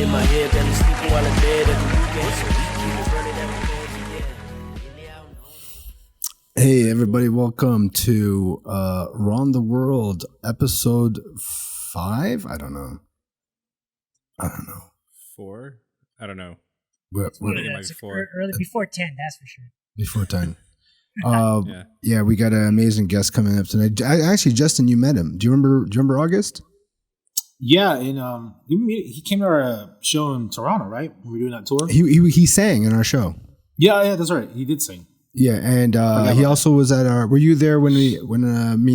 in my head, barely sleeping while in bed every weekend. So weekend is running every Hey everybody, welcome to Ron the World episode 5. I don't know. 4? I don't know. We're like 4. Early before 10, that's for sure. Before 10. Yeah, we got an amazing guest coming up tonight. Actually, Justin, you met him. Do you remember August? Yeah, and he came to our show in Toronto, right? When we were doing that tour. He sang in our show. Yeah, that's right. He did sing. Yeah, and he also was at our. Were you there when me,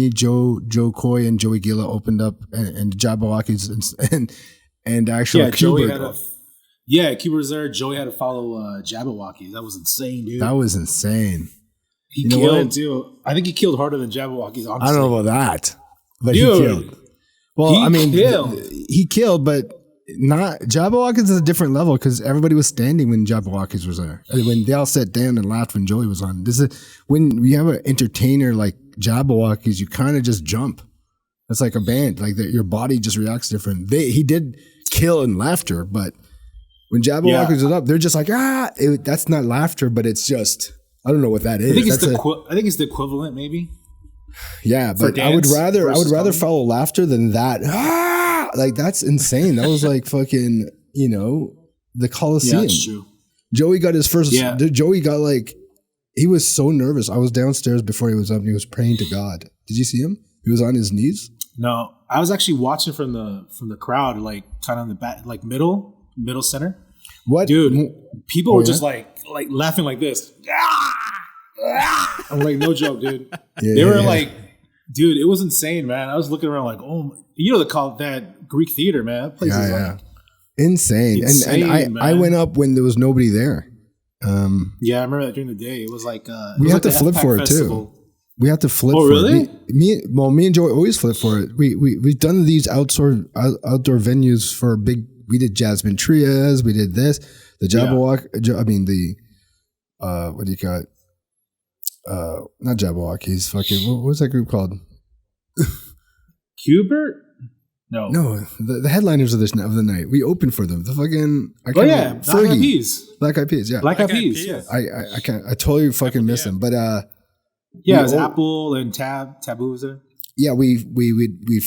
Jokoy, and Joey Gila opened up and Jabberwockies and actually yeah, Cuba. Joey had Cuba was there. Joey had to follow Jabberwockies. That was insane, dude. That was insane. He killed too. I think he killed harder than Jabberwockies. Honestly. I don't know about that, but dude, he killed. Well, he killed, but not Jabberwockies is a different level because everybody was standing when Jabberwockies was there. When they all sat down and laughed when Joey was on. This is when you have an entertainer like Jabberwockies, you kind of just jump. It's like a band, like your body just reacts different. He did kill in laughter, but when Jabberwockies was up, they're just like that's not laughter, but it's just I don't know what that is. I think it's the equivalent, maybe. Yeah, but I would rather follow laughter than that. Like that's insane. That was like fucking, the Coliseum. Yeah, that's true. Joey got his first. Yeah. Joey got he was so nervous. I was downstairs before he was up and he was praying to God. Did you see him? He was on his knees. No, I was actually watching from the crowd, like kind of in the back, like middle center. What, dude? People were just like laughing like this. I'm like, no joke, dude. They were like, dude, it was insane, man. I was looking around like, oh, they call it that Greek theater, man. That place is like insane. And I went up when there was nobody there. Yeah, I remember that during the day. It was like we had to flip for it too. We have to flip. Oh, for really? It. Me and Joey always flip for it. We've done these outdoor venues for big. We did Jasmine Trias. We did this. The Jabberwock. I mean what do you call it? Not Jabberwockies. Fucking what's that group called? Hubert? No. The headliners of the night. We opened for them. The fucking Black Eyed Peas. Black Eyed Peas. Yeah. Black Eyed Peas. Yeah. I can't. I totally fucking miss them. But it was Apple and Taboo was there. Yeah, we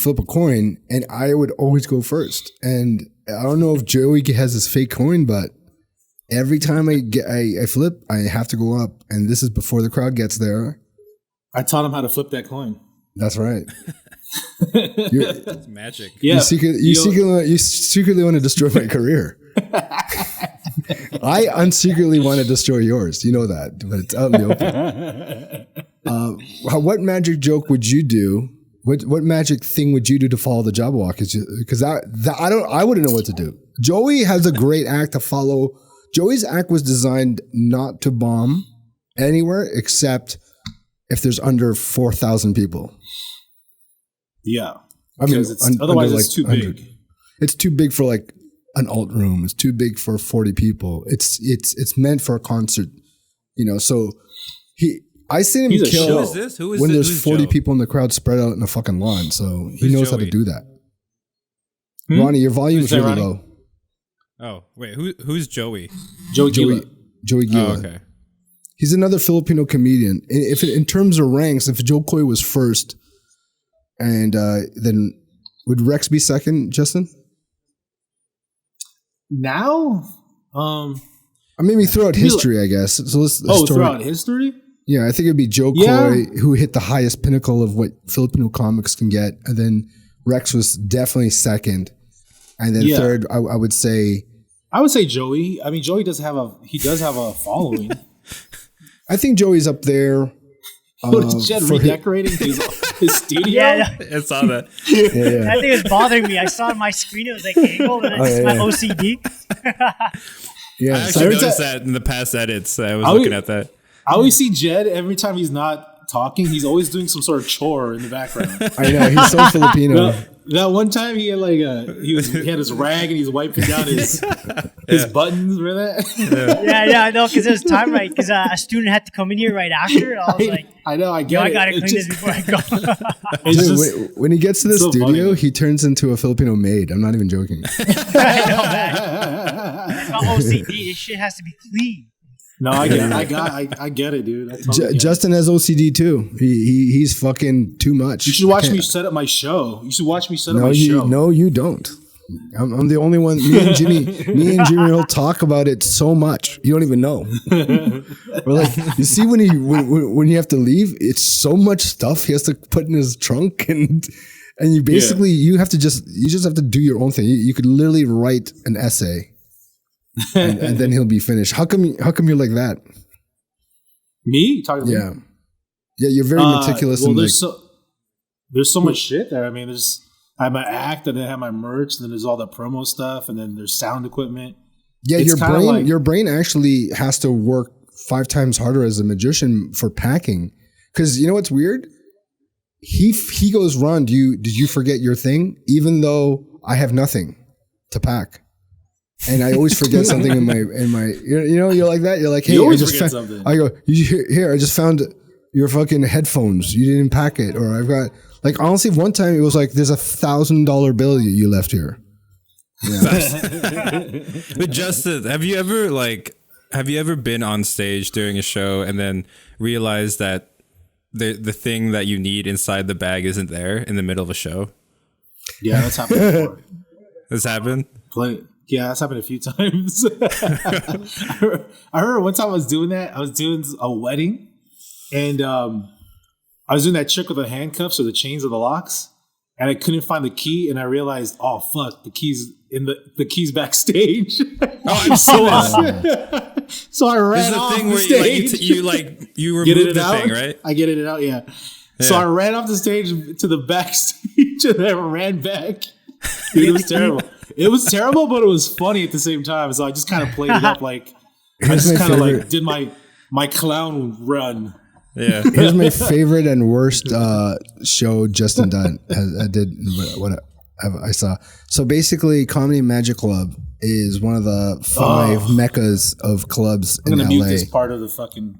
flip a coin, and I would always go first. And I don't know if Joey has his fake coin, but every time I flip, I have to go up, and this is before the crowd gets there. I taught him how to flip that coin. That's right. It's magic. Yeah, you secretly want to destroy my career. I unsecretly want to destroy yours. You know that, but it's out in the open. What magic joke would you do? What magic thing would you do to follow the Jabberwockies? Because I wouldn't know what to do. Joey has a great act to follow. Joey's act was designed not to bomb anywhere except if there's under 4,000 people. Yeah. I mean, otherwise it's too big. It's too big for like an alt room. It's too big for 40 people. It's meant for a concert, so I seen him kill. Who is this? When there's 40 people in the crowd spread out in a fucking lawn. So he knows how to do that. Ronnie, your volume is really low. Oh, wait, who's Joey? Joey Gila. Oh, okay. He's another Filipino comedian. In terms of ranks, if Jokoy was first, and then would Rex be second, Justin? Now? Maybe throw out history, I guess. So throw out history? Yeah, I think it'd be Jokoy who hit the highest pinnacle of what Filipino comics can get, and then Rex was definitely second, and then third, I would say Joey. I mean, Joey does have a following. I think Joey's up there. Is Jed redecorating his studio? Yeah, I saw that. Yeah. I think it's bothering me. I saw on my screen it was like angled, and it's my OCD. Yeah, I actually noticed that in the past edits. I was looking at that. I always see Jed every time he's not talking. He's always doing some sort of chore in the background. I know he's so Filipino. That one time he had like he had his rag and he's wiping down his buttons. Remember that? Yeah, I know, because it was time right. Because a student had to come in here right after. And I was like, I know, I get it. I gotta clean this before I go. Dude, when he gets to the so studio, funny. he turns into a Filipino maid. I'm not even joking. I know that. It's not OCD. This shit has to be clean. No, I get it, dude. I totally get it. Justin has OCD too. He's fucking too much. You should watch me set up my show. You should watch me set up my show. No, you don't. I'm the only one. Me and Jimmy will talk about it so much. You don't even know. We're like, you see when you have to leave, it's so much stuff he has to put in his trunk, and you basically you just have to do your own thing. You could literally write an essay, and then he'll be finished. How come you're like that? Me? You talking to me? Yeah. You're very meticulous. Well, and there's so much shit there. I mean, I have my act, and then I have my merch, and then there's all the promo stuff, and then there's sound equipment. Yeah, your brain actually has to work 5 times harder as a magician for packing. Because you know what's weird? He goes, Ron, did you forget your thing? Even though I have nothing to pack. And I always forget something in my you're like that. You're like, hey, I just found something. I go, here, I just found your fucking headphones. You didn't pack it. Or I've got, like, honestly, one time it was like, there's $1,000 bill you left here. Yeah. But Justin, have you ever been on stage during a show and then realized that the thing that you need inside the bag isn't there in the middle of a show? Yeah, that's happened before. This happened? Yeah, that's happened a few times. I remember one time I was doing that. I was doing a wedding, and I was doing that trick with the handcuffs or the chains or the locks, and I couldn't find the key, and I realized, oh fuck, the keys backstage. I'm so I ran off the stage. You remove the thing, right? I get it out, yeah. So I ran off the stage to the backstage and then ran back. Dude, it was terrible. It was terrible, but it was funny at the same time. So I just kind of played it up like I just kind of like did my clown run. Yeah. Here's my favorite and worst show Justin did what I saw. So basically, Comedy Magic Club is one of the 5 meccas of clubs in LA. I'm gonna mute this part of the fucking.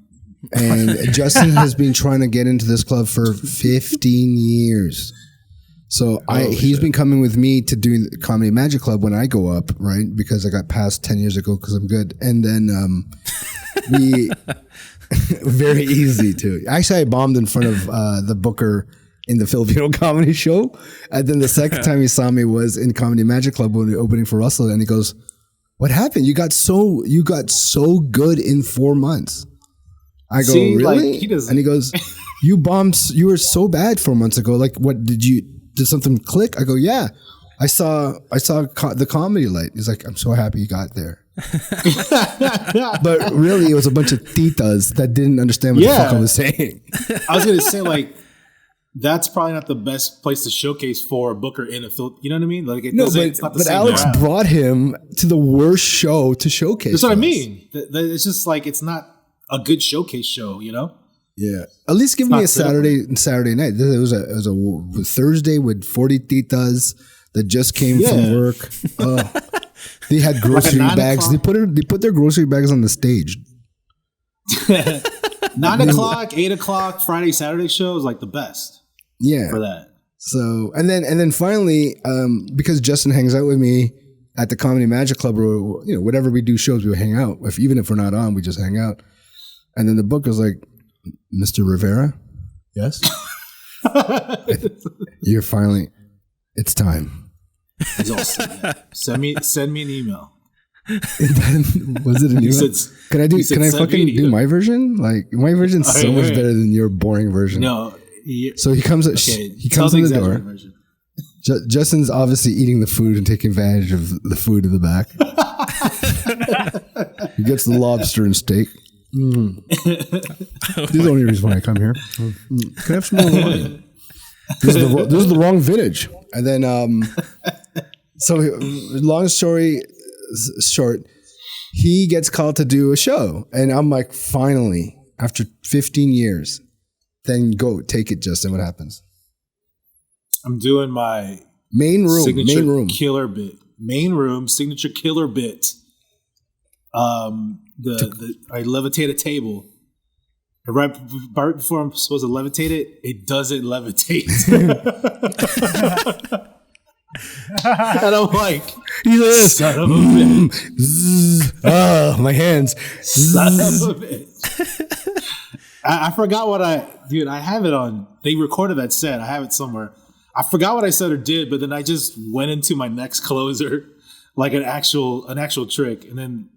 And Justin has been trying to get into this club for 15 years. So he's been coming with me to do Comedy Magic Club when I go up, right? Because I got passed 10 years ago because I'm good. And then we very easy too. Actually, I bombed in front of the booker in the Filipino comedy show. And then the second time he saw me was in Comedy Magic Club when we were opening for Russell. And he goes, "What happened? You got so good in 4 months." I go, "Really?" And he goes, "You bombed. You were so bad 4 months ago. Like, what did something click?" I go, "Yeah, I saw the comedy light." He's like, "I'm so happy you got there." But really, it was a bunch of titas that didn't understand what the fuck I was saying. I was gonna say, like, that's probably not the best place to showcase for a booker in a film. You know what I mean? Like, it's not the same Alex round. brought him to the worst show to showcase. That's what I mean. It's just like it's not a good showcase show, you know? Yeah, at least give me a Saturday night. It was a Thursday with 40 titas that just came from work. They had grocery bags. They put their grocery bags on the stage. 9 o'clock, 8 o'clock, Friday, Saturday show is like the best. Yeah, for that. So and then finally, because Justin hangs out with me at the Comedy Magic Club, or whatever we do shows, we hang out. Even if we're not on, we just hang out. And then the booker's like, "Mr. Rivera, yes, you're finally. It's time." He's all send me an email. Was it an email? Can I fucking do my version? Like, my version's so much better than your boring version. No. So he comes. He comes in the door. Justin's obviously eating the food and taking advantage of the food in the back. He gets the lobster and steak. This is the only reason why I come here. Can I have some more wine? This is the wrong vintage. And then, so long story short, he gets called to do a show, and I'm like, finally, after 15 years, then go take it, Justin. What happens? I'm doing my Main room. Killer bit. Main room, signature killer bit. I levitate a table. And right before I'm supposed to levitate it, it doesn't levitate. And I'm like, son of a bitch. Oh, my hands. Son of a bitch. I forgot what I have it on. They recorded that set. I have it somewhere. I forgot what I said or did, but then I just went into my next closer, like an actual trick, and then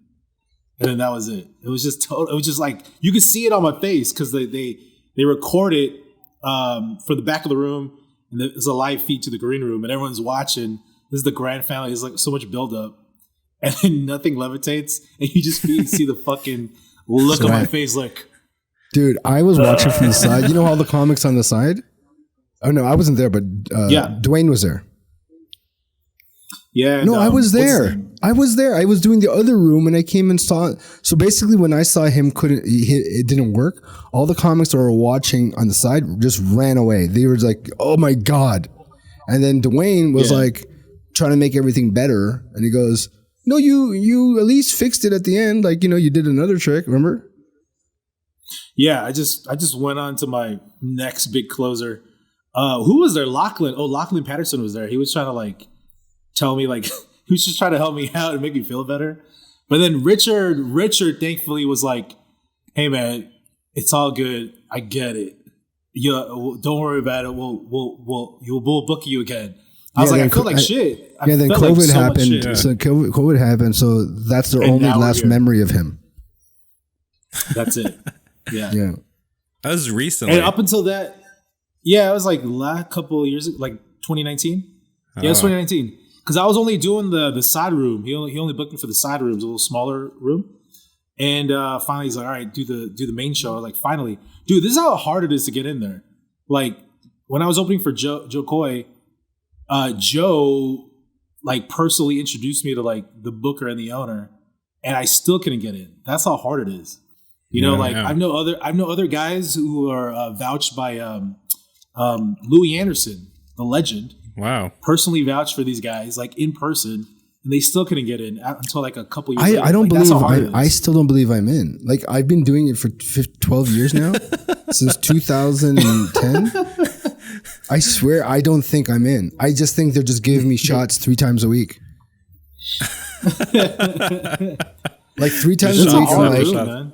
that was it. It was just total. It was just like you could see it on my face because they record it for the back of the room, and there's a live feed to the green room, and everyone's watching. This is the grand family. There's like so much buildup, and then nothing levitates, and you just see the fucking look on my face, like. Dude, I was watching from the side. You know all the comics on the side? Oh no, I wasn't there, but Dwayne was there. Yeah. No, I was there. I was there. I was doing the other room, and I came and saw it. So basically, when I saw him, it didn't work. All the comics that were watching on the side just ran away. They were like, "Oh my god!" And then Dwayne was like trying to make everything better, and he goes, "No, you at least fixed it at the end. Like you did another trick. Remember?" Yeah, I just went on to my next big closer. Who was there? Lachlan. Oh, Lachlan Patterson was there. He was trying to tell me he was just trying to help me out and make me feel better. But then Richard thankfully was like, "Hey man, it's all good. I get it. Yeah, don't worry about it. We'll book you again." I was like, I feel like shit. Then COVID happened. So COVID happened. So that's their only last memory of him. That's it. Yeah. That was recently. And up until that, it was like last couple of years, like 2019. Yeah, it was 2019. Because I was only doing the side room. He only booked me for the side rooms, a little smaller room. And finally, he's like, "All right, do the main show." I was like, finally, dude, this is how hard it is to get in there. Like when I was opening for Jokoy, Joe personally introduced me to the booker and the owner, and I still couldn't get in. That's how hard it is. I know other guys who are vouched by Louis Anderson, the legend. Wow. Personally vouched for these guys in person, and they still couldn't get in until a couple years later. I don't believe I still don't believe I'm in. I've been doing it for 12 years now, since 2010. I swear I don't think I'm in. I just think they're just giving me shots 3 times a week. 3 times a week. I'm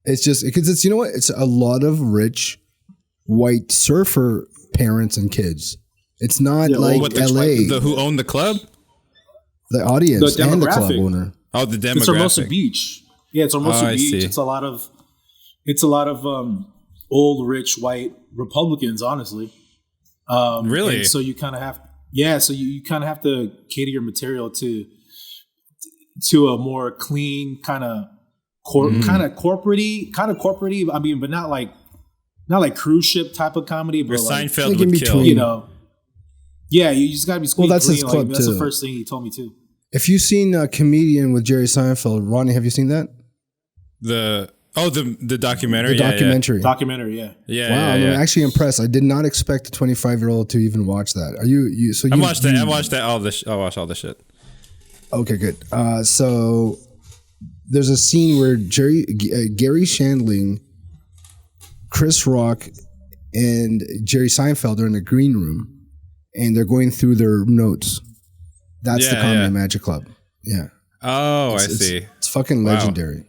it's just because it's it's a lot of rich white surfer parents and kids. It's not LA. Who owned the club? The audience and the club owner. Oh, the demographic. It's Hermosa Beach. Yeah, it's Hermosa Beach. See. It's a lot of old rich white Republicans, honestly. Really? And so you kind of have you kind of have to cater your material to a more clean kind of corporate-y. I mean, but not like cruise ship type of comedy, but Seinfeld would kill. You just gotta be squeaky that's clean. his club That's too. the first thing he told me too. If you've seen a Comedian with Jerry Seinfeld, Ronnie, have you seen that? The documentary. The documentary. Documentary, yeah. Yeah. Wow, yeah. I'm actually impressed. I did not expect a 25-year-old to even watch that. Are you? So I watched that. I watched that. I watched all the shit. Okay, good. So there's a scene where Gary Shandling, Chris Rock, and Jerry Seinfeld are in a green room, and they're going through their notes. That's the Comedy Magic Club. Yeah. Oh, I see. It's fucking legendary.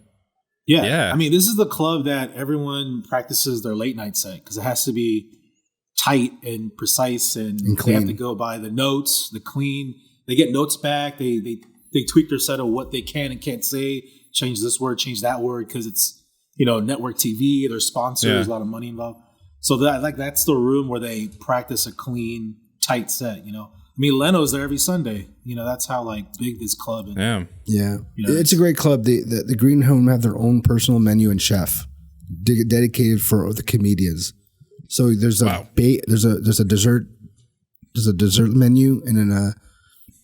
Yeah. I mean, this is the club that everyone practices their late night set because it has to be tight and precise, and they have to go by the notes, the clean. They get notes back. They tweak their set of what they can and can't say. Change this word, change that word because it's network TV. There's sponsors, there's a lot of money involved. So that's the room where they practice a clean, tight set. I mean, Leno's there every Sunday. That's how big this club is. Yeah. It's a great club. The Green Home have their own personal menu and chef dedicated for the comedians. So there's there's a dessert menu and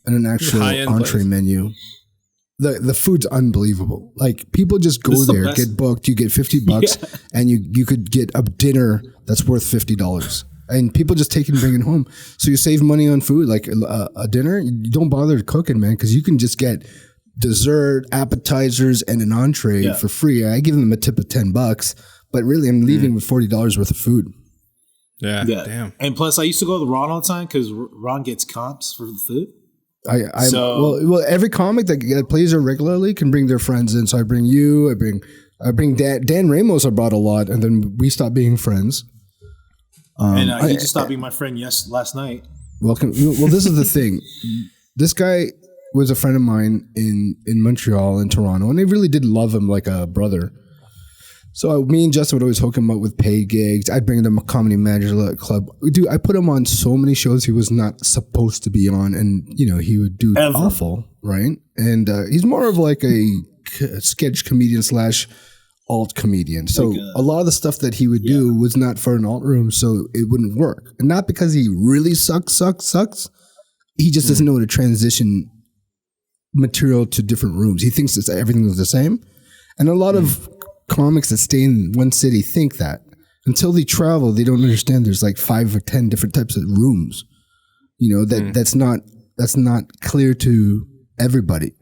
an actual entree menu. The food's unbelievable. People just go there, get booked. You get $50, and you could get a dinner that's worth $50. And people just take it and bring it home. So you save money on food, like a dinner. You don't bother cooking, man, because you can just get dessert, appetizers, and an entree for free. I give them a tip of $10, but really I'm leaving with $40 worth of food. Yeah, damn. And plus, I used to go to Ron all the time because Ron gets comps for the food. Well, every comic that plays there regularly can bring their friends in. So I bring you, I bring Dan Ramos. I brought a lot, and then we stopped being friends. And he just stopped being my friend last night. Welcome. Well, this is the thing. This guy was a friend of mine in Montreal and Toronto, and I really did love him like a brother. So me and Justin would always hook him up with paid gigs. I'd bring him a comedy manager club. Dude, I put him on so many shows he was not supposed to be on, and he would do awful, right? And he's more of like a sketch comedian / alt comedian. So a lot of the stuff that he would do was not for an alt room, so it wouldn't work. And not because he really sucks. He just doesn't know how to transition material to different rooms. He thinks that everything is the same. And a lot of comics that stay in one city think that. Until they travel, they don't understand there's like 5 or 10 different types of rooms. That's not clear to everybody.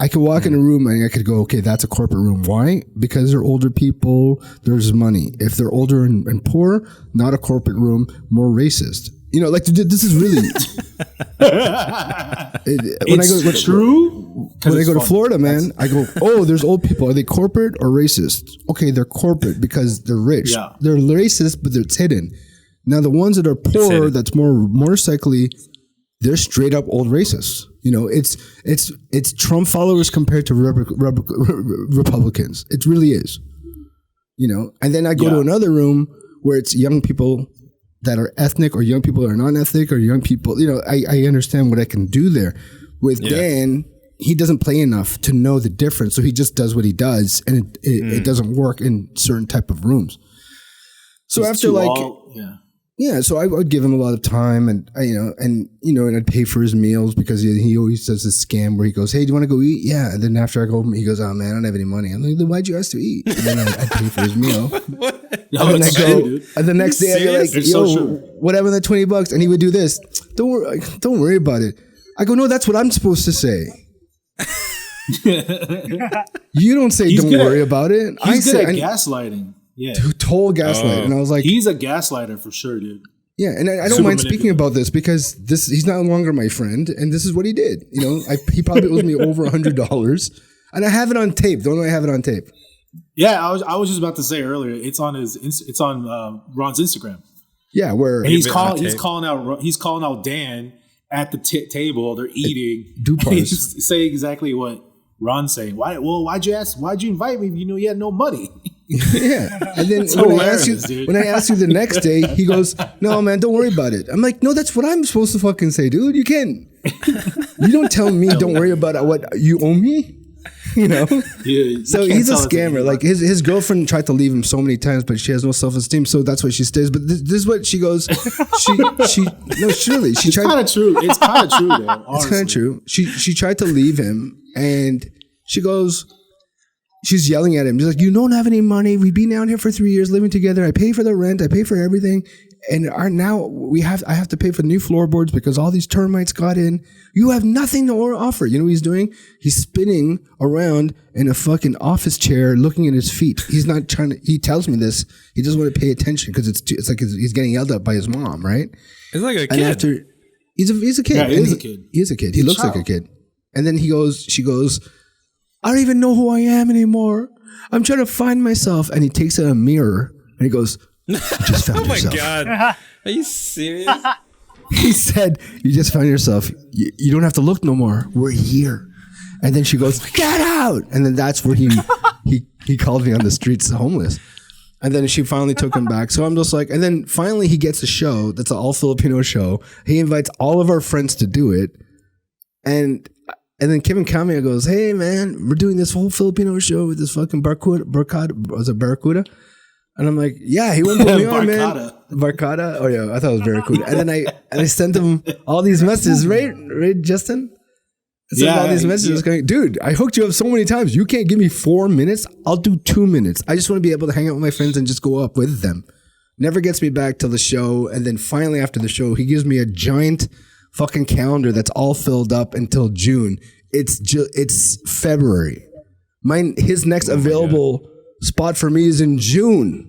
I could walk in a room and I could go, okay, that's a corporate room. Why? Because they're older people, there's money. If they're older and poor, not a corporate room, more racist. This is really... When I go to Florida, man, I go, oh, there's old people. Are they corporate or racist? Okay, they're corporate because they're rich. Yeah. They're racist, but it's hidden. Now, the ones that are poor, that's more motorcyclically, they're straight up old racists. It's Trump followers compared to Republicans. It really is. And then I go to another room where it's young people that are ethnic or young people that are non-ethnic or young people. I understand what I can do there. With Dan, he doesn't play enough to know the difference. So he just does what he does, and it doesn't work in certain type of rooms. So after so I would give him a lot of time, and I'd pay for his meals because he always does this scam where he goes, "Hey, do you want to go eat?" Yeah, and then after I go home, he goes, "Oh man, I don't have any money." I'm like, "Then why'd you ask to eat?" And then I'd pay for his meal. And the next day I'd be like, "Yo, what happened to the $20?" And he would do this. Don't worry about it. I go, "No, that's what I'm supposed to say." You don't say don't worry about it. He's good at gaslighting. Yeah, total gaslight. And I was like, he's a gaslighter for sure, dude. Yeah, and I don't mind speaking about this because he's no longer my friend, and this is what he did. He probably owes me over $100, and I have it on tape. Don't know I have it on tape. Yeah, I was just about to say earlier. It's on Ron's Instagram. Yeah, where and he's calling out Dan at the table. They're eating. He's saying exactly what Ron's saying. Why'd you invite me if you knew you had no money? Yeah. And then when I asked you the next day, he goes, "No, man, don't worry about it." I'm like, "No, that's what I'm supposed to fucking say, dude. You can't. You don't tell me don't worry about what you owe me." Yeah, so he's a scammer. Like his girlfriend tried to leave him so many times, but she has no self-esteem, so that's why she stays. But this is what she goes. Surely she tried. It's kind of true. It's kind of true, though. It's kind of true. She tried to leave him, and she goes. She's yelling at him. She's like, "You don't have any money. We've been down here for 3 years living together. I pay for the rent. I pay for everything. And now I have to pay for new floorboards because all these termites got in. You have nothing to offer." You know what he's doing? He's spinning around in a fucking office chair looking at his feet. He's not trying to, he tells me this. He doesn't want to pay attention because it's like he's getting yelled at by his mom, right? It's like a kid. And after, he's a kid. Yeah, he is a kid. He is a kid. He looks like a kid. And then she goes, "I don't even know who I am anymore. I'm trying to find myself." And he takes out a mirror and he goes, "You just found yourself." Oh my God. Are you serious? He said, "You just found yourself. You don't have to look no more. We're here." And then she goes, "Get out." And then that's where he called me on the streets homeless. And then she finally took him back. So I'm just like, and then finally he gets a show that's an all Filipino show. He invites all of our friends to do it. And then Kevin Kamia goes, "Hey man, we're doing this whole Filipino show with this fucking Barracuda. Was it Barracuda?" And I'm like, "Yeah, he wouldn't put me on, man." Barracuda? Oh yeah, I thought it was Barracuda. And then I sent him all these messages, right, Justin? I sent all these messages going, "Dude, I hooked you up so many times. You can't give me 4 minutes. I'll do 2 minutes. I just want to be able to hang out with my friends and just go up with them." Never gets me back till the show. And then finally after the show, he gives me a giant fucking calendar that's all filled up until June. It's February. His next available spot for me is in June.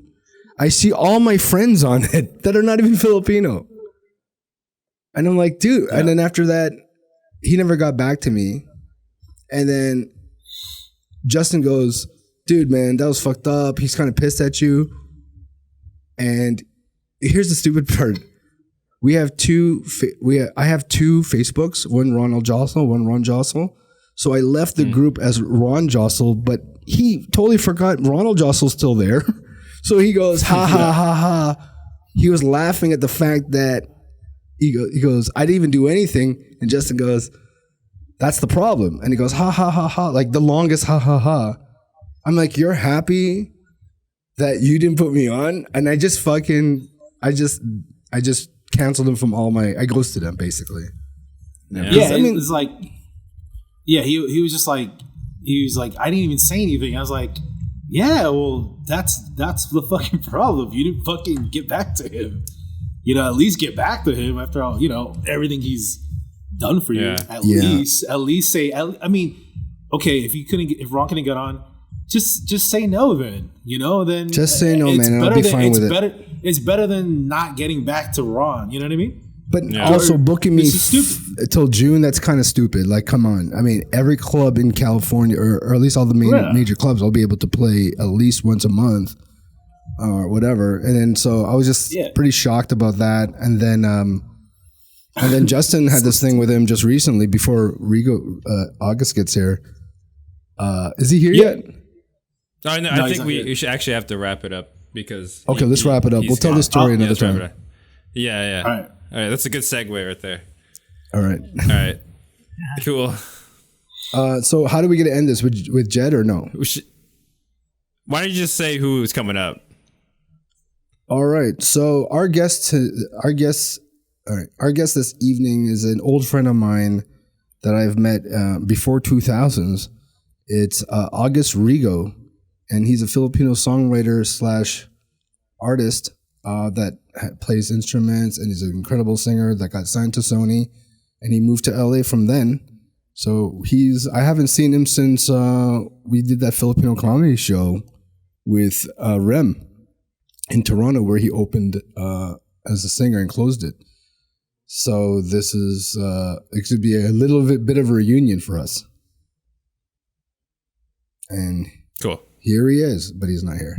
I see all my friends on it that are not even Filipino. And I'm like, dude. Yeah. And then after that, he never got back to me. And then Justin goes, dude, man, that was fucked up. He's kind of pissed at you. And here's the stupid part. I have two Facebooks, one Ron Josol, one Ron Josol. So I left the group as Ron Josol, but he totally forgot Ron Josol's still there. So he goes, ha, ha, ha, ha. He was laughing at the fact that he goes, I didn't even do anything. And Justin goes, that's the problem. And he goes, ha, ha, ha, ha. Like the longest ha, ha, ha. I'm like, you're happy that you didn't put me on? And I just canceled him from I ghosted him basically. Yeah, I mean, it's like, yeah, he was like, I didn't even say anything. I was like, yeah, well, that's the fucking problem. You didn't fucking get back to him. At least get back to him after all, everything he's done for you. At least say, I mean, okay, if Ron couldn't get on, just say no then, then just say no, man, and I'll be fine with it. It's better than not getting back to Ron, you know what I mean? But also booking me till June, that's kind of stupid. Like, come on. I mean, every club in California, or at least all the major clubs, I'll be able to play at least once a month or whatever. And then so I was just pretty shocked about that. And then Justin had this thing with him just recently before Rigo August gets here. Is he here yet? No, I think we should actually have to wrap it up because. Okay, let's wrap it up. We'll tell the story another time. Yeah. All right, that's a good segue right there. All right. Cool. So how do we get to end this with Jed or no? Why don't you just say who is coming up? All right. So our guest this evening is an old friend of mine that I've met before 2000s. It's August Rigo, and he's a Filipino songwriter / artist that plays instruments, and he's an incredible singer that got signed to Sony, and he moved to LA from then. So I haven't seen him since we did that Filipino comedy show with Rem in Toronto, where he opened as a singer and closed it. So this is it should be a little bit of a reunion for us. And cool. Here he is, but he's not here.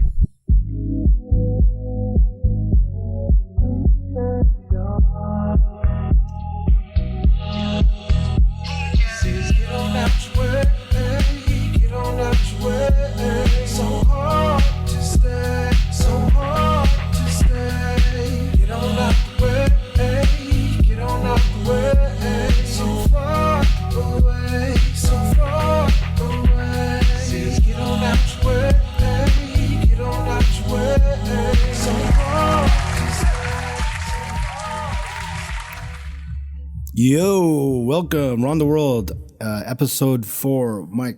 Yo, welcome, Around the World, episode 4. My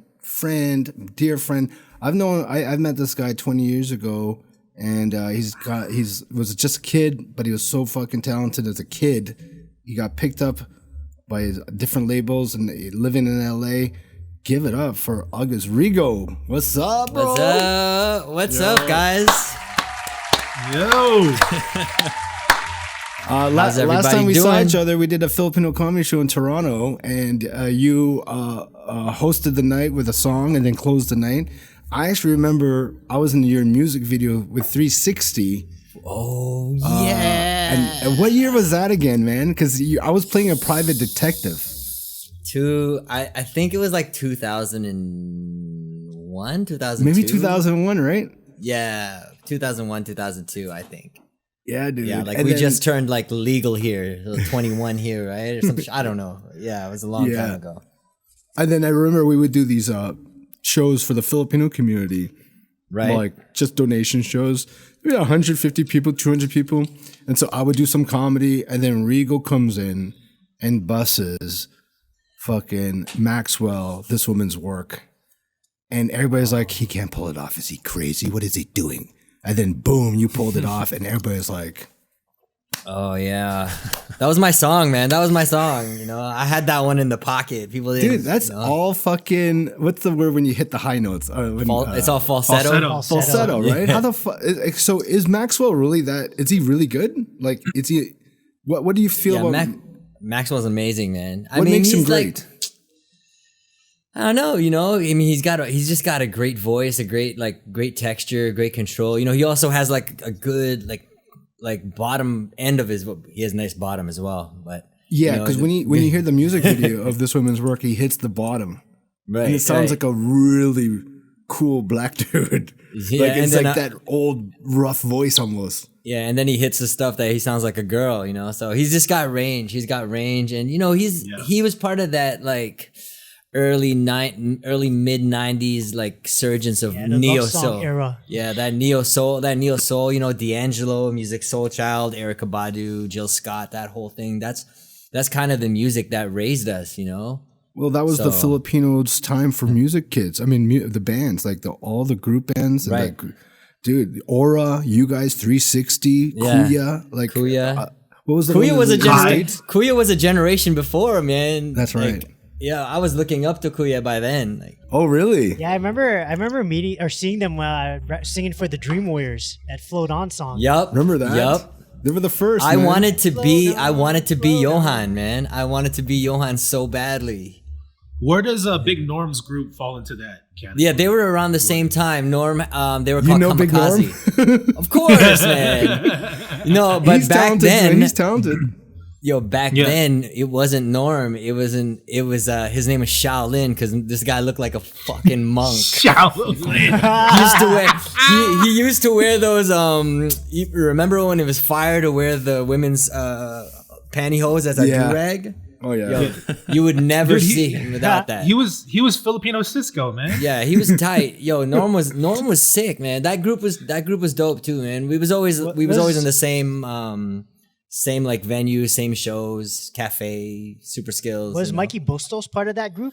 dear friend. I've met this guy 20 years ago, and he was just a kid, but he was so fucking talented as a kid. He got picked up by different labels and living in LA. Give it up for August Rigo. What's up, bro? What's up, guys? Yo. Last time we saw each other, we did a Filipino comedy show in Toronto, and you hosted the night with a song and then closed the night. I actually remember I was in your music video with 360. Oh, yeah. And what year was that again, man? Because I was playing a private detective. I think it was like 2001, 2002. Maybe 2001, right? Yeah, 2001, 2002, I think. Yeah, dude. Yeah, like we just turned like legal here, 21 here, right? Or some I don't know. Yeah, it was a long time ago. And then I remember we would do these shows for the Filipino community. Right. Like just donation shows. We had 150 people, 200 people. And so I would do some comedy, and then Rigo comes in and busses fucking Maxwell, This Woman's Work. And everybody's like, he can't pull it off. Is he crazy? What is he doing? and then boom, you pulled it off, and everybody's like, Oh yeah, that was my song, man. That was my song. You know, I had that one in the pocket. People didn't. dude, that's all fucking. What's the word when you hit the high notes? It's all falsetto. Falsetto, right? Yeah. How the fuck? So is Maxwell really that? Is he really good? Like, is he? What do you feel about? Maxwell's amazing, man. What makes him great? Like, I don't know, you know. I mean, he's just got a great voice, a great texture, great control. You know, he also has like a good like bottom end of his. He has nice bottom as well, but yeah, because when you hear the music video of this woman's work, he hits the bottom, right? And it sounds like a really cool black dude. Yeah, like it's like that old rough voice almost. Yeah, and then he hits the stuff that he sounds like a girl, you know. So he's just got range. He's got range, and you know he was part of that like early mid 90s like surgence of neo soul era. Yeah, that neo soul. You know, D'Angelo, Music Soul Child, Erykah Badu, Jill Scott, that whole thing. That's kind of the music that raised us, you know. Well, that was the Filipinos' time for music kids. I mean, the bands, like all the group bands, and like, dude, Aura, you guys, 360, Kuya, like Kuya. What was the Kuya was a generation before, man. That's right. Like, yeah, I was looking up to Kuya by then. Like, oh, really? Yeah, I remember meeting or seeing them singing for the Dream Warriors that Float On song. Yup. Remember that? Yup. They were the first. I wanted to be Johan, man. I wanted to be Johan so badly. Where does a Big Norm's group fall into that category? Yeah, they were around the same time. Norm, they were called Kamikaze. Big Norm? Of course, man. No, but he's back talented, then, man. He's talented. Yo, back then it wasn't Norm. It was his name was Shaolin because this guy looked like a fucking monk. Shaolin. He used to wear those. You remember when it was fire to wear the women's pantyhose as a do-rag? Oh yeah. Yo, you would never see him without that. He was Filipino Cisco, man. Yeah, he was tight. Yo, Norm was sick, man. That group was dope too, man. We was always in the same like venue, same shows, cafe, Super Skills. Was Mikey Bustos part of that group?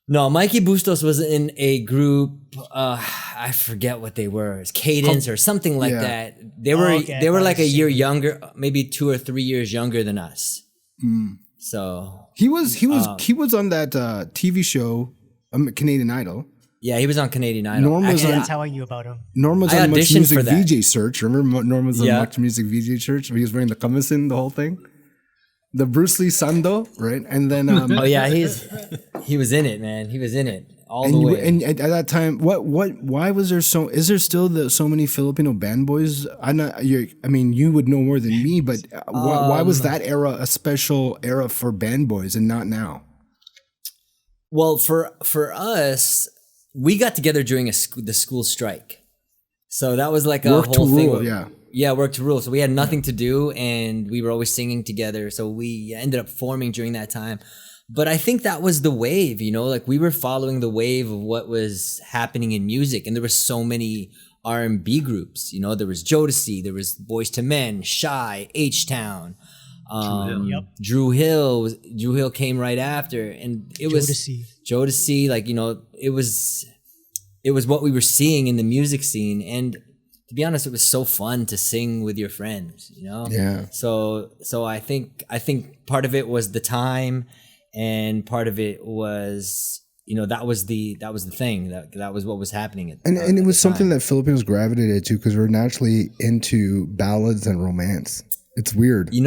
No, Mikey Bustos was in a group. I forget what they were. It's Cadence or something like that. They were like a year younger, maybe 2 or 3 years younger than us. Mm. So he was on that TV show, Canadian Idol. Yeah, he was on Canadian Idol. That's how I knew about him. Norm was on Much Music VJ Search. Remember Norm was on Much Music VJ Search? He was wearing the kamasin, the whole thing. The Bruce Lee Sando, right? And then oh yeah, he was in it, man. He was in it all the way. And at that time, why was there is there still so many Filipino band boys? I mean, you would know more than me, but why was that era a special era for band boys and not now? Well, for us, we got together during the school strike, so that was like a work whole to thing. Rule, work to rule. So we had nothing to do, and we were always singing together. So we ended up forming during that time. But I think that was the wave, you know, like we were following the wave of what was happening in music, and there were so many R&B groups. You know, there was Jodeci, there was Boyz II Men, Shy, H-Town. Drew Hill came right after, and it was Jodeci. Like, you know, it was what we were seeing in the music scene, and to be honest, it was so fun to sing with your friends, you know. Yeah. So I think part of it was the time, and part of it was, you know, that was the thing that was what was happening and it was something that Filipinos gravitated to because we're naturally into ballads and romance. It's weird. You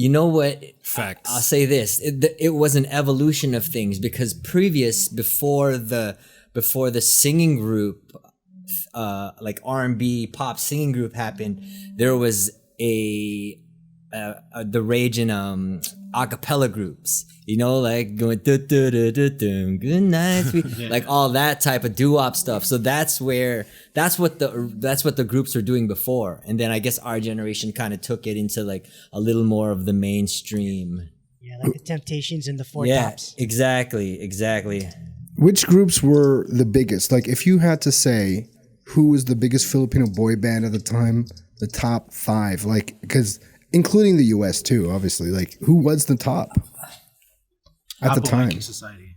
know what? Facts. I'll say this: it was an evolution of things because before the singing group, like R&B pop singing group happened, there was the rage in acapella groups. You know, like going good night, sweet, like all that type of doo-wop stuff. So that's what the groups were doing before, and then I guess our generation kind of took it into like a little more of the mainstream. Yeah, like the Temptations and the Four Tops. Exactly. Which groups were the biggest? Like, if you had to say who was the biggest Filipino boy band at the time, the top 5, like, because including the U.S. too, obviously, like, who was the top? At the time. Society.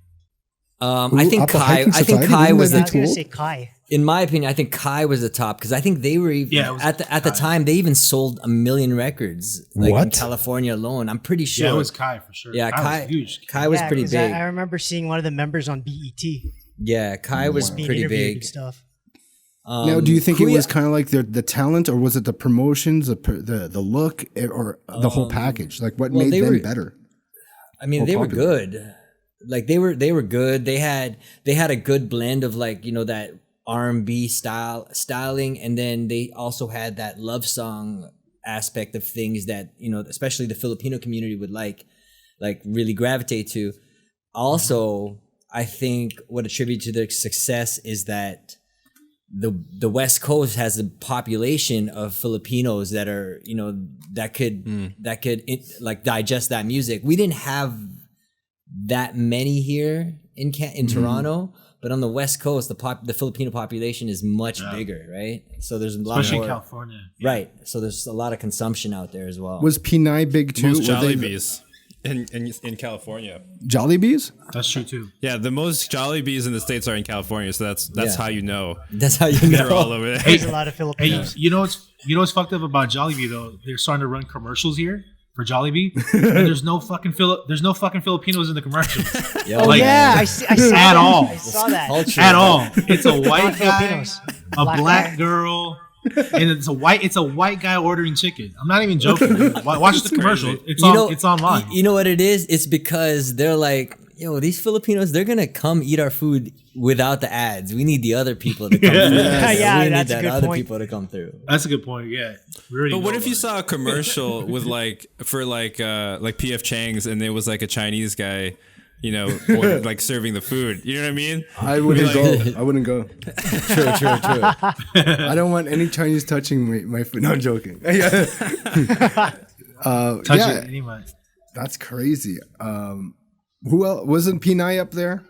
I think Kai. I think Kai was I was gonna say Kai. In my opinion, I think Kai was the top because I think they were even at the time they even sold 1 million records in California alone. I'm pretty sure. Yeah, it was Kai for sure. Yeah, Kai was huge. Kai was pretty big. I remember seeing one of the members on BET. Yeah, Kai was pretty big. Stuff. Now, do you think it was kind of like the talent, or was it the promotions, the look, or the whole package? Like, what made them better? I mean, they were good. Like they were good. They had a good blend of that R&B styling, and then they also had that love song aspect of things that especially the Filipino community would like really gravitate to. Also, I think what attributed to their success is that the West Coast has a population of Filipinos that are that could digest that music. We didn't have that many here in Toronto, but on the West Coast, the Filipino population is much bigger, right? So there's a lot especially more, in California, right? So there's a lot of consumption out there as well. Was Pinay big too? Most Jollibees in California. Jollibees? That's true too. Yeah, the most Jollibees in the States are in California, so that's how you know. That's how you know. They're all over there. There's a lot of Filipinos. Hey, you know what's fucked up about Jollibee though? They're starting to run commercials here for Jollibee, and there's no fucking Filipinos in the commercials. I saw at that. all. I saw that. At all. It's a white guy, Filipinos. a black girl, and it's a white guy ordering chicken. I'm not even joking. Watch the commercial. It's online. You know what it is? It's because they're like, these Filipinos, they're gonna come eat our food without the ads. We need the other people to come through. We need that other people to come through. That's a good point. Yeah. But what if you saw a commercial with for PF Chang's, and there was like a Chinese guy, or serving the food? You know what I mean? I wouldn't go. I wouldn't go. True. I don't want any Chinese touching my food. No, I'm joking. Touch it anyway. That's crazy. Who else wasn't Pinay up there?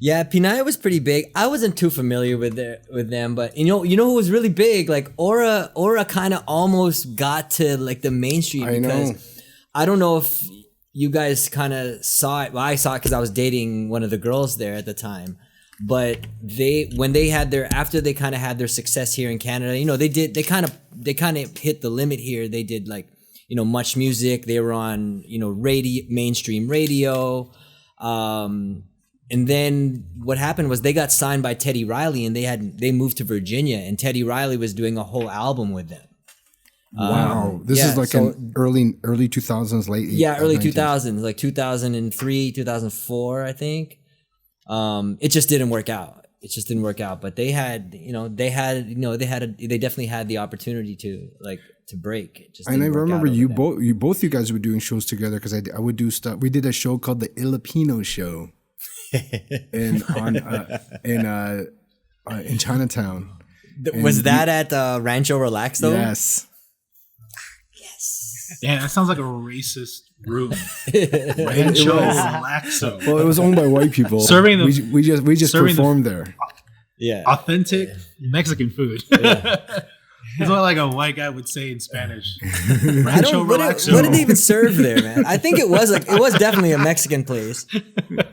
Yeah, Pinay was pretty big. I wasn't too familiar with them, but you know who was really big? Like Aura kind of almost got to the mainstream because I don't know if you guys kind of saw it. Well, I saw it because I was dating one of the girls there at the time. But after they kind of had their success here in Canada, they kind of hit the limit here. They did Much Music. They were on mainstream radio. And then what happened was they got signed by Teddy Riley, and they moved to Virginia, and Teddy Riley was doing a whole album with them. Wow, this is an early 2000s, late 80s. Yeah, early 2000s, like 2003, 2004, I think. It just didn't work out. But they definitely had the opportunity to break. And I remember you guys were doing shows together because I would do stuff. We did a show called the Filipino Show, in Chinatown. Was that at Rancho Relax though? Yes. Yeah, that sounds like a racist room. Rancho Relaxo. Well, it was owned by white people. Serving them, we just performed there. Yeah, authentic Mexican food. Yeah. It's what a white guy would say in Spanish. Rancho Relaxo. What did they even serve there, man? I think it was definitely a Mexican place.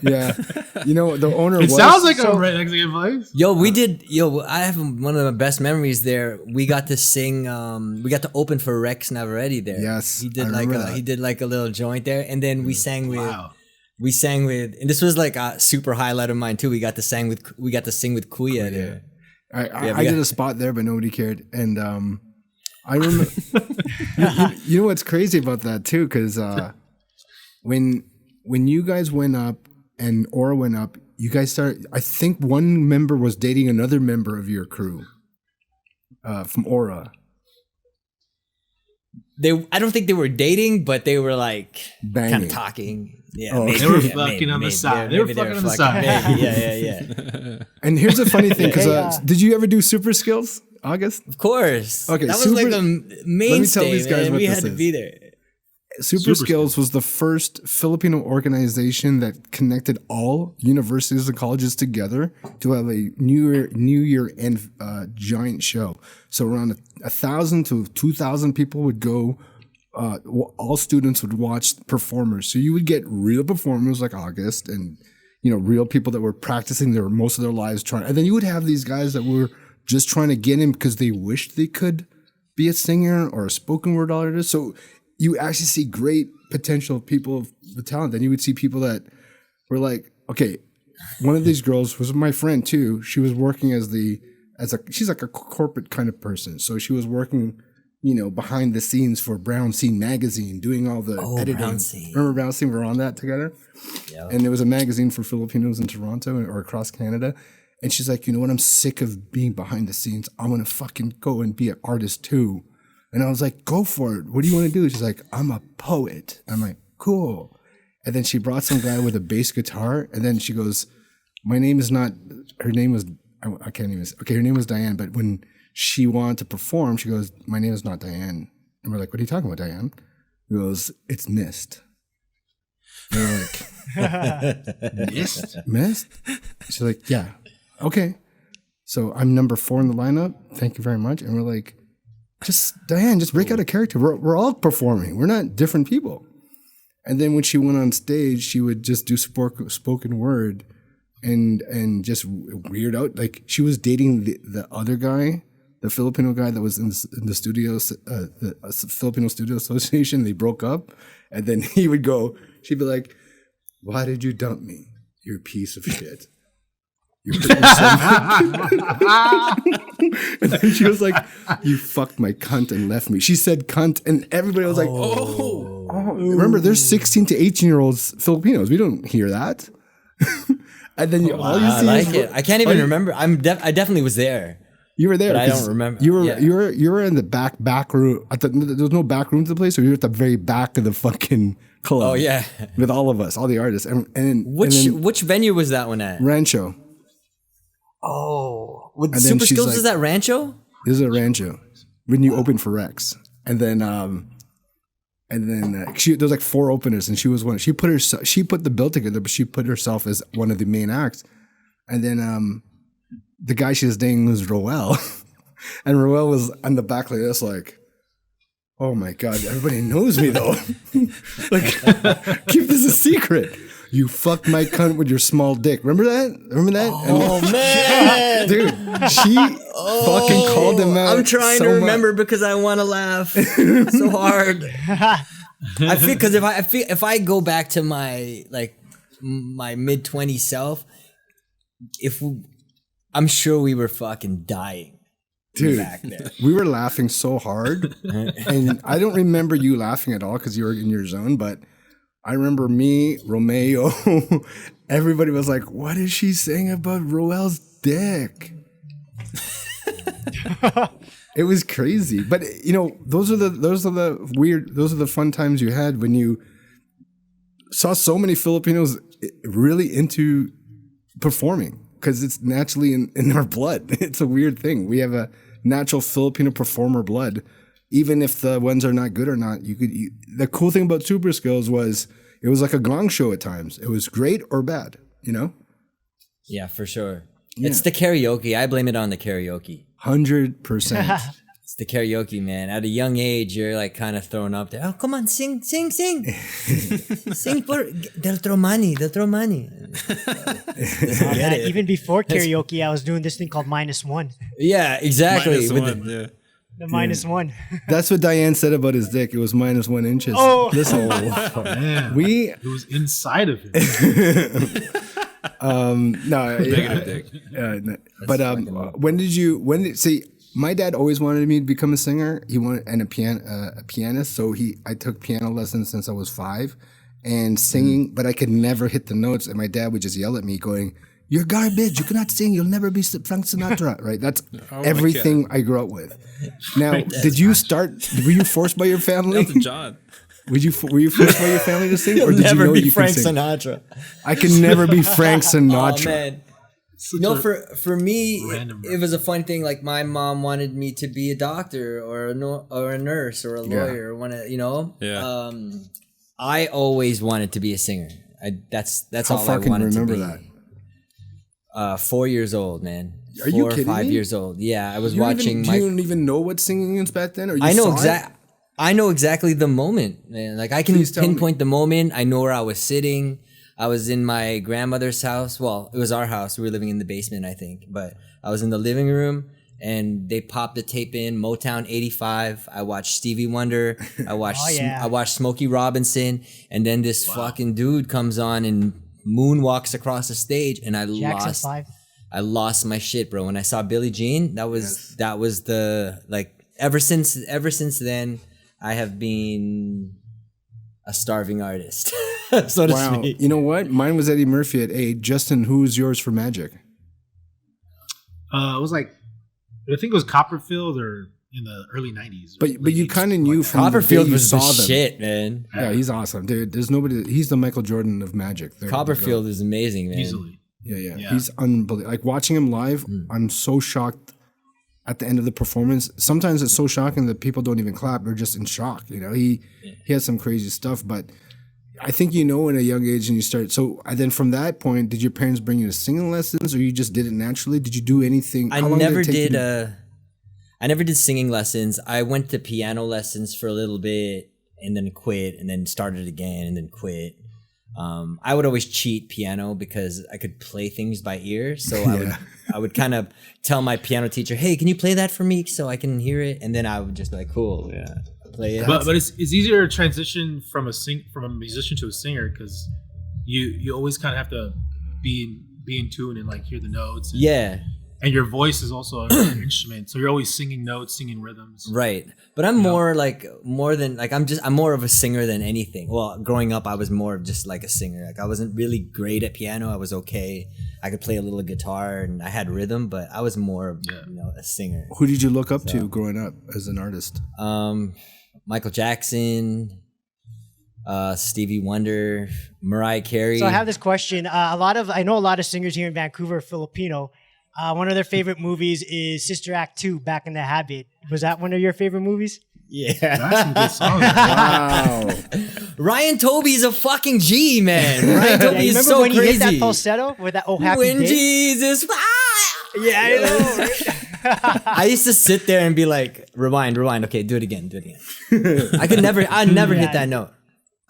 Yeah, the owner. It sounds like a Mexican place. I have one of the best memories there. We got to sing. We got to open for Rex Navarrete there. Yes, he did a little joint there, and then we sang with. We sang with, and this was a super highlight of mine too. We got to sing with Kuya there. I did a spot there, but nobody cared. And I remember, you know what's crazy about that too? Because when you guys went up and Aura went up, you guys started. I think one member was dating another member of your crew from Aura. I don't think they were dating, but they were kind of talking. Yeah, they were fucking on the side. They were fucking on the side. Yeah. And here's the funny thing, because did you ever do Super Skills, August? Of course. Okay, that was a mainstay. Let me tell these guys what we had to be there. Super Skills was the first Filipino organization that connected all universities and colleges together to have a New Year end giant show. So around 1,000 to 2,000 people would go. All students would watch performers. So you would get real performers like August and real people that were practicing their most of their lives trying. And then you would have these guys that were just trying to get in because they wished they could be a singer or a spoken word artist. So you actually see great potential people with talent. Then you would see people that were like, okay, one of these girls was my friend too. She was working she's like a corporate kind of person. So she was working, behind the scenes for Brown Scene magazine, doing all the editing. Brown Scene. Remember Brown Scene? We were on that together. Yeah. And it was a magazine for Filipinos in Toronto or across Canada. And she's like, you know what? I'm sick of being behind the scenes. I'm going to fucking go and be an artist too. And I was like, go for it. What do you want to do? She's like, I'm a poet. I'm like, cool. And then she brought some guy with a bass guitar. And then she goes, her name was Diane. But when she wanted to perform, she goes, my name is not Diane. And we're like, what are you talking about, Diane? He goes, it's Mist. And we're like, Mist? She's like, yeah. Okay. So I'm number 4 in the lineup. Thank you very much. And we're like, Diane, just break out a character. We're all performing. We're not different people. And then when she went on stage, she would just do spoken word and just weird out. Like she was dating the other guy, the Filipino guy that was in the studios, the Filipino Studio Association. They broke up. And then she'd be like, why did you dump me? You piece of shit. And then she was like, you fucked my cunt and left me. She said cunt and everybody was like, oh. Remember, there's 16 to 18-year-olds Filipinos. We don't hear that. And then all you see I like it. I can't even remember. I definitely was there. You were there. But I don't remember. You were in the back room. There was no back room to the place, so you were at the very back of the fucking club. Oh yeah. With all of us, all the artists. Which venue was that one at? Rancho. Oh, with Super Skills is that Rancho? This is a Rancho when you open for Rex, and then there was like 4 openers, and she was one. She put the bill together, but she put herself as one of the main acts, and then the guy she was dating was Roel, and Roel was on the back like this, like, oh my god, everybody knows me though, like keep this a secret. You fucked my cunt with your small dick. Remember that? Oh, man. Dude, she fucking called him out. I'm trying to remember because I want to laugh so hard. I feel because if I go back to my mid-20s self, I'm sure we were fucking dying. Dude, back there. We were laughing so hard. And I don't remember you laughing at all because you were in your zone, but I remember me, Romeo, everybody was like, what is she saying about Roel's dick? It was crazy. But those are the fun times you had when you saw so many Filipinos really into performing because it's naturally in our blood. It's a weird thing. We have a natural Filipino performer blood. Even if the ones are not good or not, the cool thing about Super Skills was it was like a gong show at times. It was great or bad, Yeah, for sure. Yeah. It's the karaoke. I blame it on the karaoke. 100%. It's the karaoke, man. At a young age, you're like kind of thrown up there. Oh, come on, sing. Sing for, they'll throw money. Even before karaoke, I was doing this thing called -1. Yeah, exactly. -1, The -1. That's what Diane said about his dick. It was -1 inches. Oh, listen, man. It was inside of him. Negative dick. But see? My dad always wanted me to become a singer. He wanted a pianist. So I took piano lessons since I was 5, and singing. But I could never hit the notes, and my dad would just yell at me, going, "You're garbage. You cannot sing. You'll never be Frank Sinatra." Right? That's everything I grew up with. Now, were you forced by your family? Elton John. Were you forced by your family to sing, You'll or did never you know be you Frank can sing? Sinatra. I can never be Frank Sinatra. Oh man. For me, it was a fun thing. Like my mom wanted me to be a doctor or a nurse or a lawyer. Yeah. I always wanted to be a singer. That's How all far I can you wanted to remember be. that? 4 years old, man. Are you kidding 4 or 5 me? years old. Yeah, I was You watching. You don't even know what singing is back then, or you I know saw it? I know exactly the moment, man. Like I can pinpoint the moment. I know where I was sitting. I was in my grandmother's house. Well, it was our house. We were living in the basement, I think. But I was in the living room, and they popped the tape in, Motown 85. I watched Stevie Wonder. I watched I watched Smokey Robinson. And then this fucking dude comes on and moonwalks across the stage, and I lost my shit, bro. When I saw Billie Jean, that was the, like, ever since then, I have been a starving artist, so to speak. You know what? Mine was Eddie Murphy at 8. Justin, who's yours for Magic? It was like, I think it was Copperfield or in the early 90s. But you kind of knew from Copperfield the day you was saw the them. shit, man. Yeah, he's awesome, dude. There's nobody. He's the Michael Jordan of Magic. Copperfield is amazing, man. Easily. Yeah. He's unbelievable. Like, watching him live, I'm so shocked at the end of the performance. Sometimes it's so shocking that people don't even clap. They're just in shock. You know, he has some crazy stuff, but I think in a young age, and you start. So then from that point, did your parents bring you to singing lessons, or you just did it naturally? Did you do anything? I never did singing lessons. I went to piano lessons for a little bit and then quit, and then started again and then quit. I would always cheat piano because I could play things by ear. So I would kind of tell my piano teacher, "Hey, can you play that for me so I can hear it?" And then I would just be like, "Cool, yeah, play it." But it's easier to transition from a musician to a singer because you always kind of have to be in tune and like hear the notes. And your voice is also an instrument, so you're always singing notes, singing rhythms. Right, but I'm more I'm more of a singer than anything. Well, growing up, I was more of just like a singer. Like, I wasn't really great at piano. I was okay. I could play a little guitar and I had rhythm, but I was more of a singer. Who did you look up to growing up as an artist? Michael Jackson, Stevie Wonder, Mariah Carey. So I have this question. I know a lot of singers here in Vancouver are Filipino. One of their favorite movies is Sister Act 2, Back in the Habit. Was that one of your favorite movies? Yeah. That's some good songs. Wow. Ryan Toby's a fucking G, man. Ryan Toby is so when crazy. He hit that falsetto with that happy when day? Jesus. Yeah, I know. I used to sit there and be like, rewind. Okay, do it again. I'd never hit that note.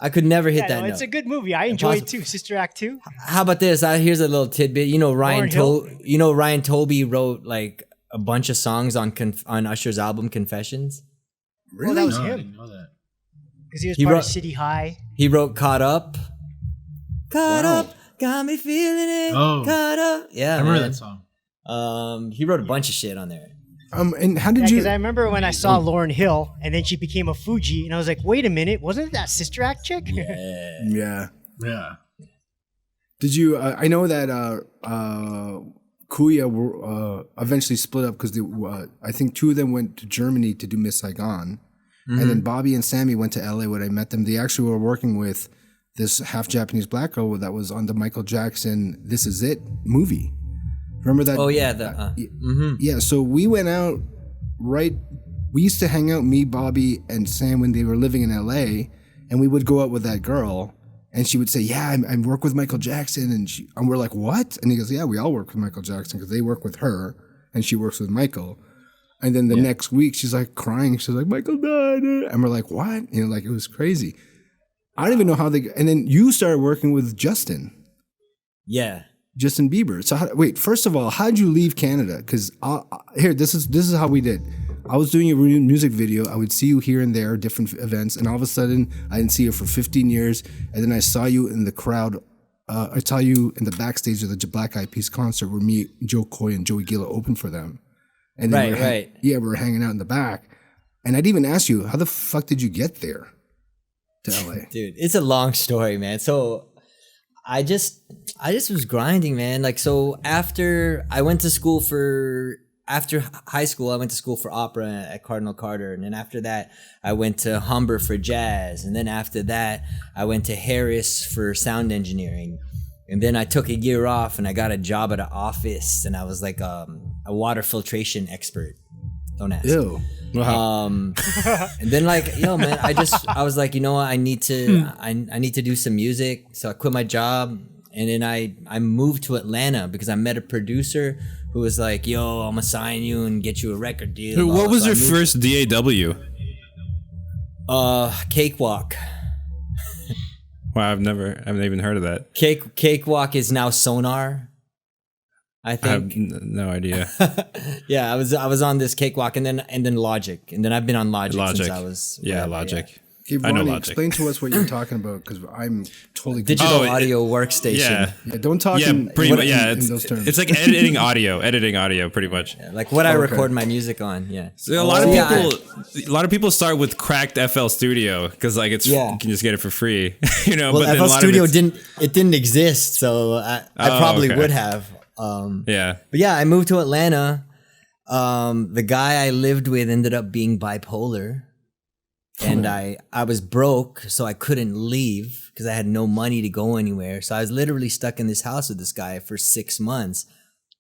I could never hit that note. It's a good movie. I enjoy it too. Sister Act 2. How about this? Here's a little tidbit. Ryan Toby wrote like a bunch of songs on Usher's album Confessions. Really? Oh, that was him. I didn't know that. Because he was part of City High. He wrote Caught Up. Caught Up, got me feeling it. Oh. Caught Up. Yeah, I remember that song. He wroed a bunch of shit on there. And how did you? Because I remember when I saw Lauryn Hill, and then she became a Fuji, and I was like, "Wait a minute, wasn't that Sister Act chick?" Yeah. Did you? I know that Kuya were eventually split up because I think two of them went to Germany to do Miss Saigon, and then Bobby and Sammy went to LA when I met them. They actually were working with this half Japanese black girl that was on the Michael Jackson "This Is It" movie. Remember that? Oh yeah, yeah. So we went out. We used to hang out, me, Bobby, and Sam when they were living in LA, and we would go out with that girl, and she would say, "Yeah, I work with Michael Jackson," and we're like, "What?" And he goes, "Yeah, we all work with Michael Jackson because they work with her, and she works with Michael." And then the next week, she's like crying. She's like, "Michael died," and we're like, "What?" Like, it was crazy. I don't even know how they. And then you started working with Justin. Yeah. Justin Bieber. So first of all, how'd you leave Canada? Because this is how we did. I was doing a music video. I would see you here and there, different events, and all of a sudden, I didn't see you for 15 years. And then I saw you in the crowd. I saw you in the backstage of the Black Eyed Peas concert where me, Jokoy, and Joey Gila opened for them. And then we were hanging out in the back. And I'd even ask you, how the fuck did you get there to LA? Dude, it's a long story, man. So I just was grinding, man. Like, so after high school, I went to school for opera at Cardinal Carter. And then after that, I went to Humber for jazz. And then after that, I went to Harris for sound engineering. And then I took a year off and I got a job at an office. And I was like a water filtration expert. Don't ask. Ew. Wow. And then like, yo, man, I was like, you know what? I need to do some music. So I quit my job. And then I moved to Atlanta because I met a producer who was like, yo, I'm gonna sign you and get you a record deal. What was your first DAW? Cakewalk. Wow, I've never even heard of that. Cakewalk is now Sonar, I think. I have no idea. Yeah, I was on this Cakewalk and then Logic, and then I've been on Logic since I was Logic. Yeah. Okay, I know Ronnie, Logic. explain to us what you're talking about because I'm totally Digital audio workstation. Yeah, don't talk in those terms. It's like editing audio, pretty much. Yeah, like what I record my music on. Yeah. So a lot of people start with cracked FL Studio because like you can just get it for free, you know. Well, but FL Studio didn't exist, so I probably would have. Yeah. But yeah, I moved to Atlanta. The guy I lived with ended up being bipolar. And I was broke, so I couldn't leave because I had no money to go anywhere. So I was literally stuck in this house with this guy for 6 months.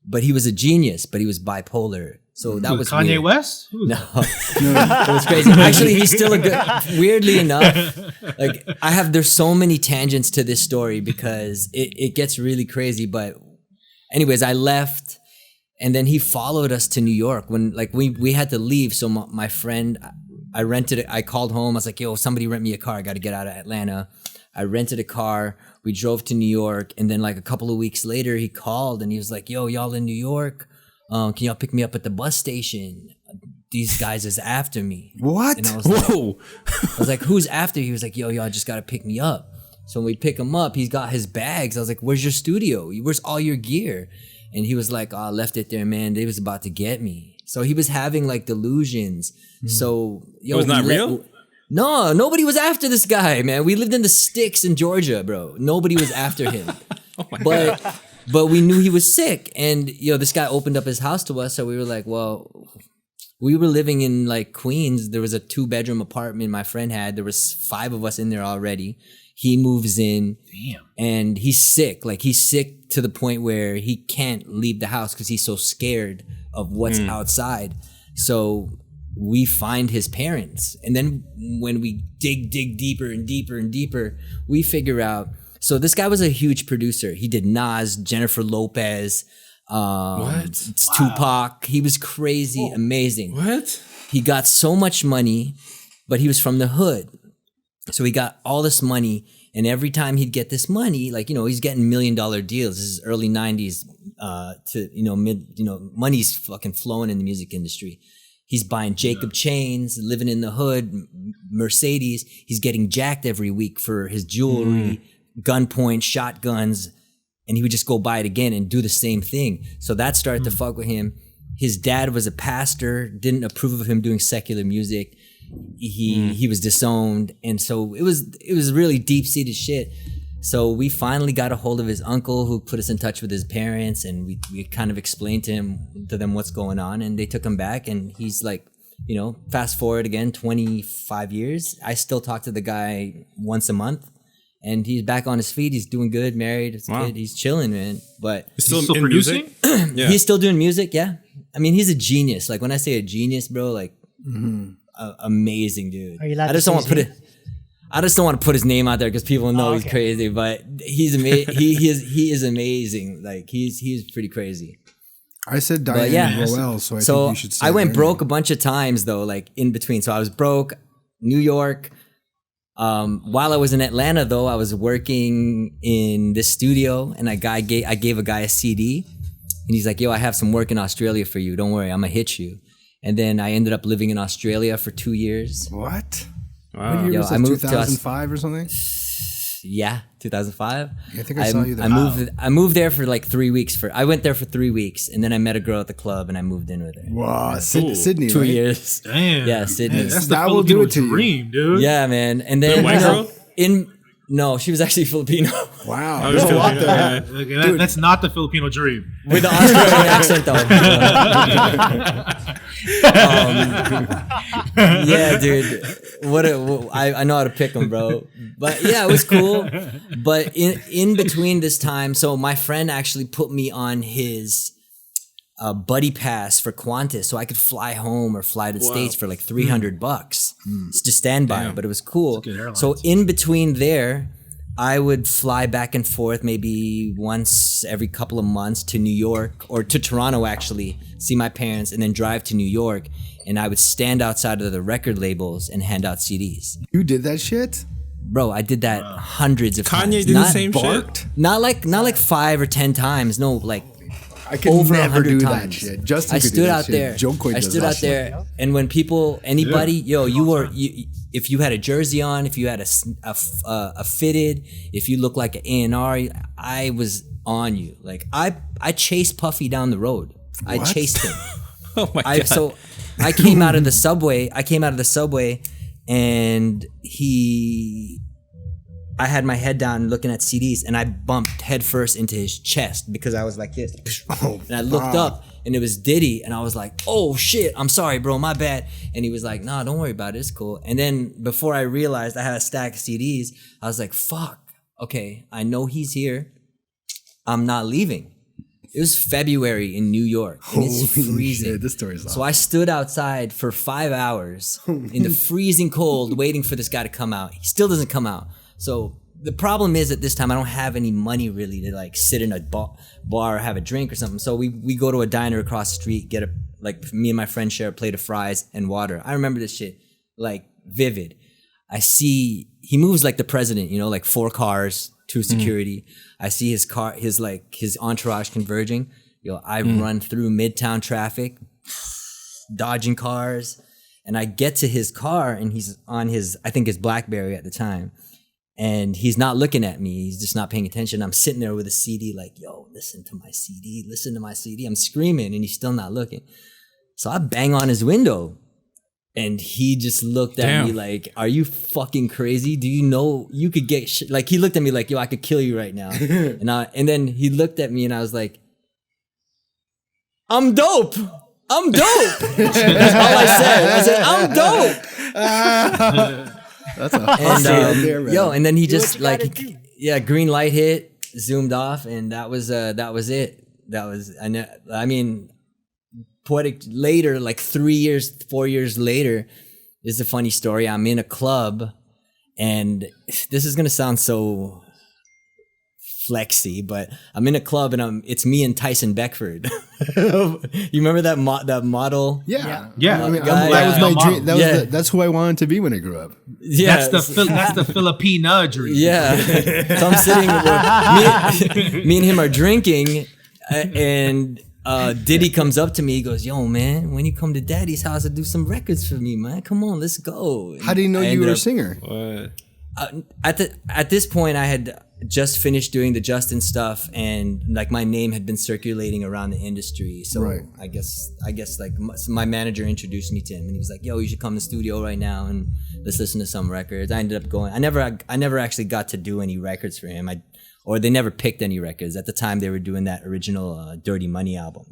But he was a genius, but he was bipolar. So that was Kanye weird. West? No, it was crazy. Actually, he's still a good. Weirdly enough, like there's so many tangents to this story because it gets really crazy. But anyways, I left, and then he followed us to New York when like we had to leave. So my friend. I called home. I was like, yo, somebody rent me a car. I got to get out of Atlanta. I rented a car. We drove to New York. And then like a couple of weeks later, he called and he was like, yo, y'all in New York? Can y'all pick me up at the bus station? These guys is after me. What? And I was like, who's after you? He was like, yo, y'all just got to pick me up. So when we pick him up, he's got his bags. I was like, where's your studio? Where's all your gear? And he was like, oh, I left it there, man. They was about to get me. So he was having like delusions. So it was not real? No, nobody was after this guy, man. We lived in the sticks in Georgia, bro. Nobody was after him. But we knew he was sick. And this guy opened up his house to us. So we were like, well, we were living in like Queens. There was a 2-bedroom apartment my friend had. There was 5 of us in there already. He moves in. Damn. And he's sick. Like he's sick to the point where he can't leave the house because he's so scared of what's outside. So we find his parents. And then when we dig deeper and deeper and deeper, we figure out. So this guy was a huge producer. He did Nas, Jennifer Lopez, Tupac. He was crazy, amazing. What? He got so much money, but he was from the hood. So he got all this money. And every time he'd get this money, like, he's getting $1 million deals. This is early 90s money's fucking flowing in the music industry. He's buying Jacob chains, living in the hood, Mercedes. He's getting jacked every week for his jewelry, gunpoint, shotguns. And he would just go buy it again and do the same thing. So that started to fuck with him. His dad was a pastor, didn't approve of him doing secular music. He was disowned. And so it was really deep-seated shit. So we finally got a hold of his uncle who put us in touch with his parents, and we kind of explained to them what's going on, and they took him back. And he's like, fast forward again 25 years. I still talk to the guy once a month, and he's back on his feet. He's doing good, married, his kid, he's chilling, man. But he's still producing? Yeah. He's still doing music, yeah. I mean, he's a genius. Like when I say a genius, bro, like amazing dude. Are you allowed I just don't want to put his name out there because people know he's crazy, but he's amazing. he is amazing. Like he's pretty crazy. I said Diane Roel, so I think you should say I went Diane. broke a bunch of times though, like in between. So I was broke, New York. While I was in Atlanta though, I was working in this studio, and I gave a guy a CD, and he's like, "Yo, I have some work in Australia for you. Don't worry, I'm gonna hit you." And then I ended up living in Australia for 2 years. What? Wow. What year was that, I moved 2005 or something? Yeah, 2005. Yeah, I think I saw you there. I moved there for like 3 weeks. I went there for 3 weeks, and then I met a girl at the club, and I moved in with her. Wow, Sydney, 2 right? years. Damn. Yeah, Sydney. Man, that's the That will do it to you. dream, dude. Yeah, man. And then white girl? No, she was actually Filipino. Wow. I There's was a lot Filipino, there. Okay, that's not the Filipino dream. With the Australian accent, though. Yeah, dude. I know how to pick them, bro. But yeah, it was cool. But in between this time, so my friend actually put me on his buddy pass for Qantas, so I could fly home or fly to the States for like $300 to stand by. Damn. But it was cool. So in between there, I would fly back and forth maybe once every couple of months to New York, or to Toronto actually, see my parents, and then drive to New York, and I would stand outside of the record labels and hand out CDs. You did that shit? Bro, I did that hundreds of times. Kanye did the same shit. Not like 5 or 10 times. No, like I could over never do times. that shit. Justin I could stood do that out shit. there. Jokoy I does stood that out shit. there, and when people, anybody, if you had a jersey on, if you had a fitted, if you looked like an A&R, I was on you. Like I chased Puffy down the road. I chased him. Oh my God. So I came out of the subway. And I had my head down looking at CDs, and I bumped headfirst into his chest because I was like this. And I looked up, and it was Diddy, and I was like, oh shit, I'm sorry, bro, my bad. And he was like, nah, don't worry about it, it's cool. And then before I realized I had a stack of CDs, I was like, fuck, okay, I know he's here. I'm not leaving. It was February in New York, and it's freezing. Shit, this story's so I stood outside for 5 hours in the freezing cold waiting for this guy to come out. He still doesn't come out. So the problem is at this time I don't have any money really to like sit in a bar or have a drink or something. So we go to a diner across the street, me and my friend share a plate of fries and water. I remember this shit like vivid. I see he moves like the president, like 4 cars, 2 security. I see his car, his entourage converging. I run through Midtown traffic, dodging cars, and I get to his car, and he's on his BlackBerry at the time, and he's not looking at me. He's just not paying attention. I'm sitting there with a CD, like, yo, listen to my CD. I'm screaming, and he's still not looking. So I bang on his window. And he just looked at me like, are you fucking crazy? Do you know you could get like, he looked at me like, yo, I could kill you right now. and then he looked at me and I was like, I'm dope. That's all I said. I said, I'm dope. That's a hustle right there, man. And then he just like, green light hit, zoomed off, and that was it. Poetic later, like 4 years later, this is a funny story. I'm in a club, and this is gonna sound so flexy, but I'm in a club, and it's me and Tyson Beckford. You remember that model? Yeah. I mean, that was my dream. That's who I wanted to be when I grew up. Yeah, that's the Filipino dream. Yeah. So I'm sitting. Me and him are drinking, and Diddy comes up to me. He goes, yo, man, when you come to Daddy's house to do some records for me, man, come on, let's go. How do you know you were a singer? What? At this point, I had just finished doing the Justin stuff, and like my name had been circulating around the industry. So right. I guess like my manager introduced me to him, and he was like, yo, you should come to the studio right now and let's listen to some records. I ended up going. I never actually got to do any records for him. Or they never picked any records. At the time, they were doing that original Dirty Money album.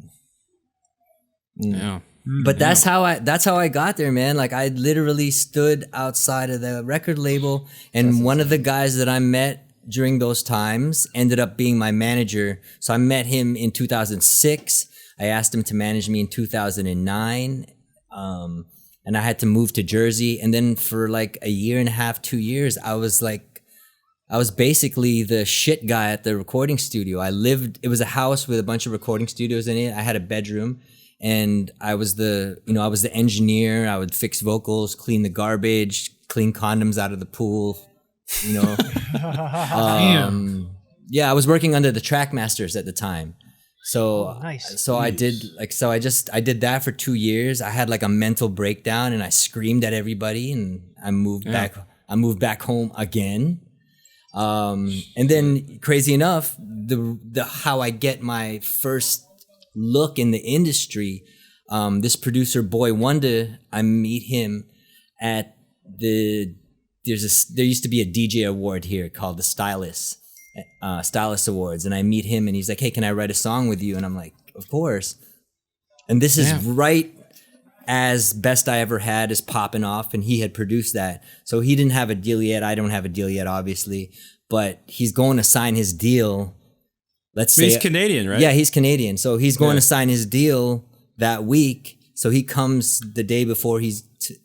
Yeah. But that's how I got there, man. Like I literally stood outside of the record label, and one of the guys that I met during those times ended up being my manager. So I met him in 2006. I asked him to manage me in 2009. And I had to move to Jersey. And then for like a year and a half, 2 years, I was basically the shit guy at the recording studio. It was a house with a bunch of recording studios in it. I had a bedroom, and I was the engineer. I would fix vocals, clean the garbage, clean condoms out of the pool, I was working under the track masters at the time. So, nice. So I did that for 2 years. I had like a mental breakdown, and I screamed at everybody, and I moved back home again. And then crazy enough, the how I get my first look in the industry, this producer Boy Wonder, I meet him at there used to be a DJ award here called the Stylist Awards, and I meet him, and he's like, hey, can I write a song with you? And I'm like, of course. And this is right as Best I Ever Had is popping off, and he had produced that. So he didn't have a deal yet. I don't have a deal yet, obviously, but he's going to sign his deal. Let's say he's Canadian, right? Yeah, he's Canadian. So he's going to sign his deal that week. So he comes the day before he's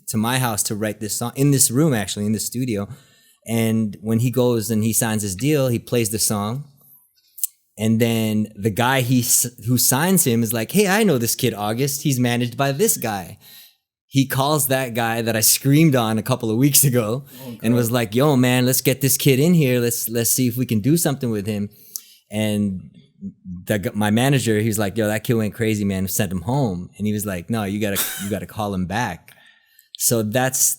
to my house to write this song in this room, actually, in the studio. And when he goes and he signs his deal, he plays the song. And then the guy who signs him is like, hey, I know this kid, August. He's managed by this guy. he calls that guy that I screamed on a couple of weeks ago and was like, yo, man, let's get this kid in here. Let's see if we can do something with him. And my manager, he was like, yo, that kid went crazy, man. Sent him home. And he was like, no, you gotta call him back. So that's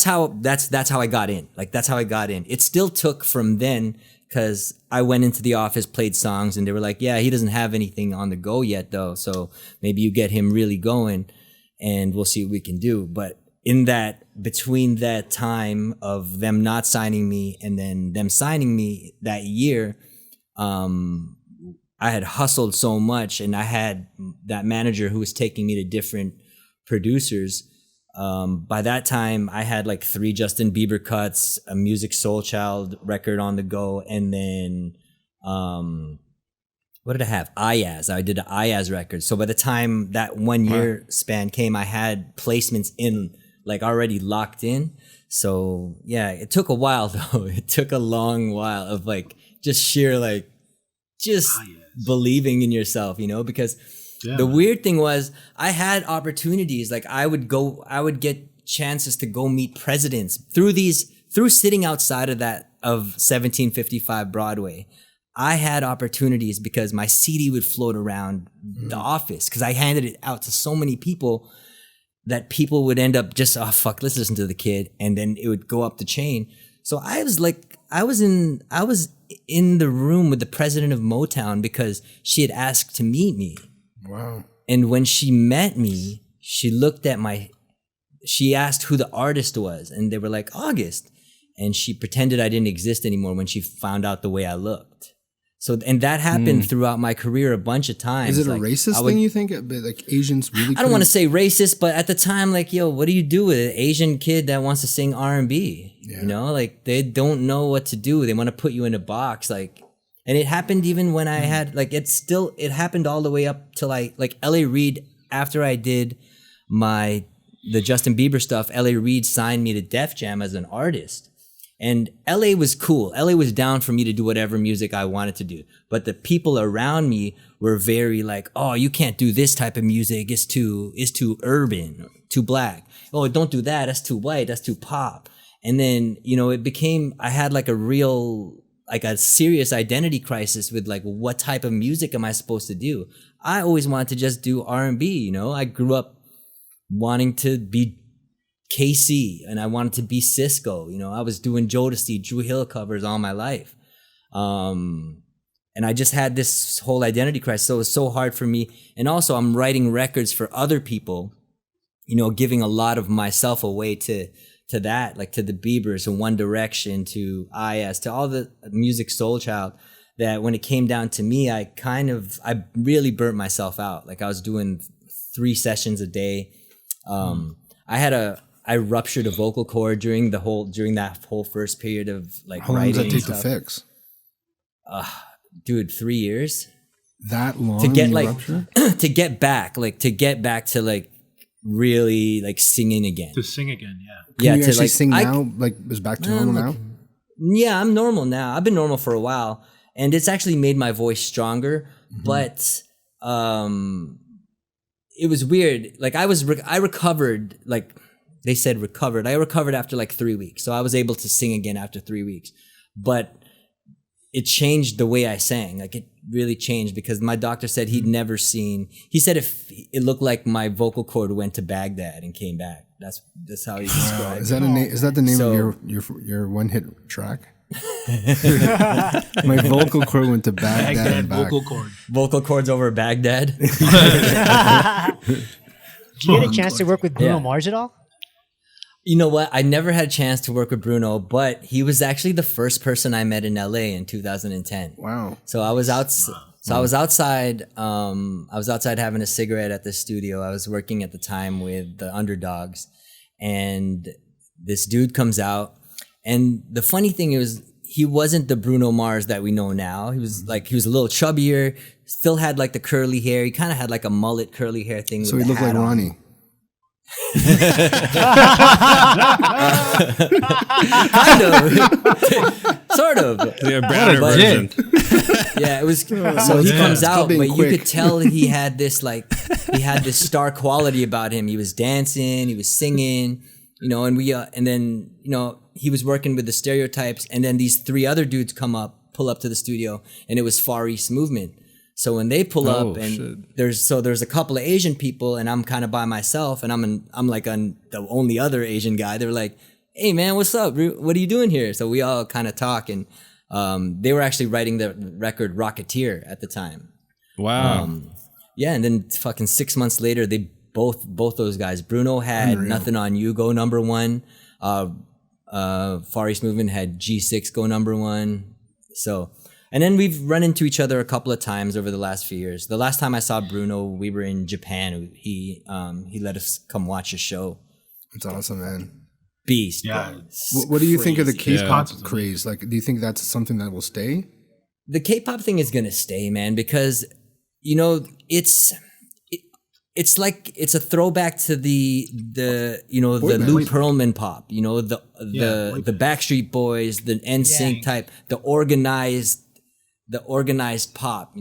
how I got in. Like, that's how I got in. It still took from then, because I went into the office, played songs, and they were like, yeah, he doesn't have anything on the go yet, though. So maybe you get him really going and we'll see what we can do. But between that time of them not signing me and then them signing me that year, I had hustled so much, and I had that manager who was taking me to different producers. By that time, I had like 3 Justin Bieber cuts, a Music Soul Child record on the go, and then what did I have? Ayaz. I did an Ayaz record. So by the time that 1 year span came, I had placements in, like, already locked in. So yeah, it took a while though. It took a long while of like just sheer like just believing in yourself, you know, because the weird thing was I had opportunities. Like I would get chances to go meet presidents through sitting outside of 1755 Broadway. I had opportunities because my CD would float around the office because I handed it out to so many people that people would end up just, oh fuck, let's listen to the kid, and then it would go up the chain. So I was in the room with the president of Motown because she had asked to meet me. Wow. And when she met me, she asked who the artist was, and they were like, August. And she pretended I didn't exist anymore when she found out the way I looked. So, and that happened throughout my career a bunch of times. Is it a racist thing, you think? Like Asians really I don't want to say racist, but at the time, like, yo, what do you do with an Asian kid that wants to sing R&B? Yeah. You know, like, they don't know what to do. They want to put you in a box, like, and it happened even when I had, like, it happened all the way up till like L.A. Reid, after I did the Justin Bieber stuff, L.A. Reid signed me to Def Jam as an artist. And LA was cool. LA was down for me to do whatever music I wanted to do. But the people around me were very like, oh, you can't do this type of music. It's too urban, too black. Oh, don't do that. That's too white. That's too pop. And then, you know, I had like a serious identity crisis with like, what type of music am I supposed to do? I always wanted to just do R&B, you know? I grew up wanting to be KC, and I wanted to be Cisco. You know, I was doing Jodeci, Drew Hill covers all my life. And I just had this whole identity crisis. So it was so hard for me. And also I'm writing records for other people, you know, giving a lot of myself away to that, like to the Biebers and One Direction, to IS, to all the Music Soul Child, that when it came down to me, I really burnt myself out. Like I was doing 3 sessions a day. I ruptured a vocal cord during that whole first period of like how writing. How long does that take to fix? Dude, 3 years. That long to get like to get back to like really like singing again. To sing again, yeah. Can you actually sing now? Like is back to normal now? Yeah, I'm normal now. I've been normal for a while, and it's actually made my voice stronger. Mm-hmm. But it was weird. Like I recovered. Like they said, recovered. I recovered after like 3 weeks, so I was able to sing again after 3 weeks. But it changed the way I sang. Like it really changed because my doctor said he'd never seen. He said if it looked like my vocal cord went to Baghdad and came back. That's how he described. Is that the name of your one hit track? My vocal cord went to Baghdad and back. Vocal cords over Baghdad. Did you get a chance to work with Bruno Mars at all? You know what? I never had a chance to work with Bruno, but he was actually the first person I met in LA in 2010. Wow. So I was outside having a cigarette at the studio. I was working at the time with the Underdogs, and this dude comes out, and the funny thing is he wasn't the Bruno Mars that we know now. He was a little chubbier, still had like the curly hair. He kind of had like a mullet curly hair thing. So he looked like Ronnie. Kind of. Sort of. Yeah, browner version. Yeah, it was. So he comes out, but you could tell he had this star quality about him. He was dancing, he was singing, and then he was working with the stereotypes, and then these 3 other dudes pull up to the studio, and it was Far East movement. So when they pull up, and there's a couple of Asian people, and I'm kind of by myself, and I'm like the only other Asian guy. They're like, "Hey man, what's up? What are you doing here?" So we all kind of talk, and they were actually writing the record Rocketeer at the time. Wow. Yeah, and then fucking 6 months later, they both those guys. Bruno had Nothing on You go #1. Far East Movement had G6 go #1. So, and then we've run into each other a couple of times over the last few years. The last time I saw Bruno, we were in Japan. He let us come watch a show. It's awesome, man. Beast. Yeah. What do you think of the K-pop craze? Like, do you think that's something that will stay? The K-pop thing is gonna stay, man, because it's like it's a throwback to the Lou Pearlman pop, the Backstreet Boys, the NSYNC type, the organized pop.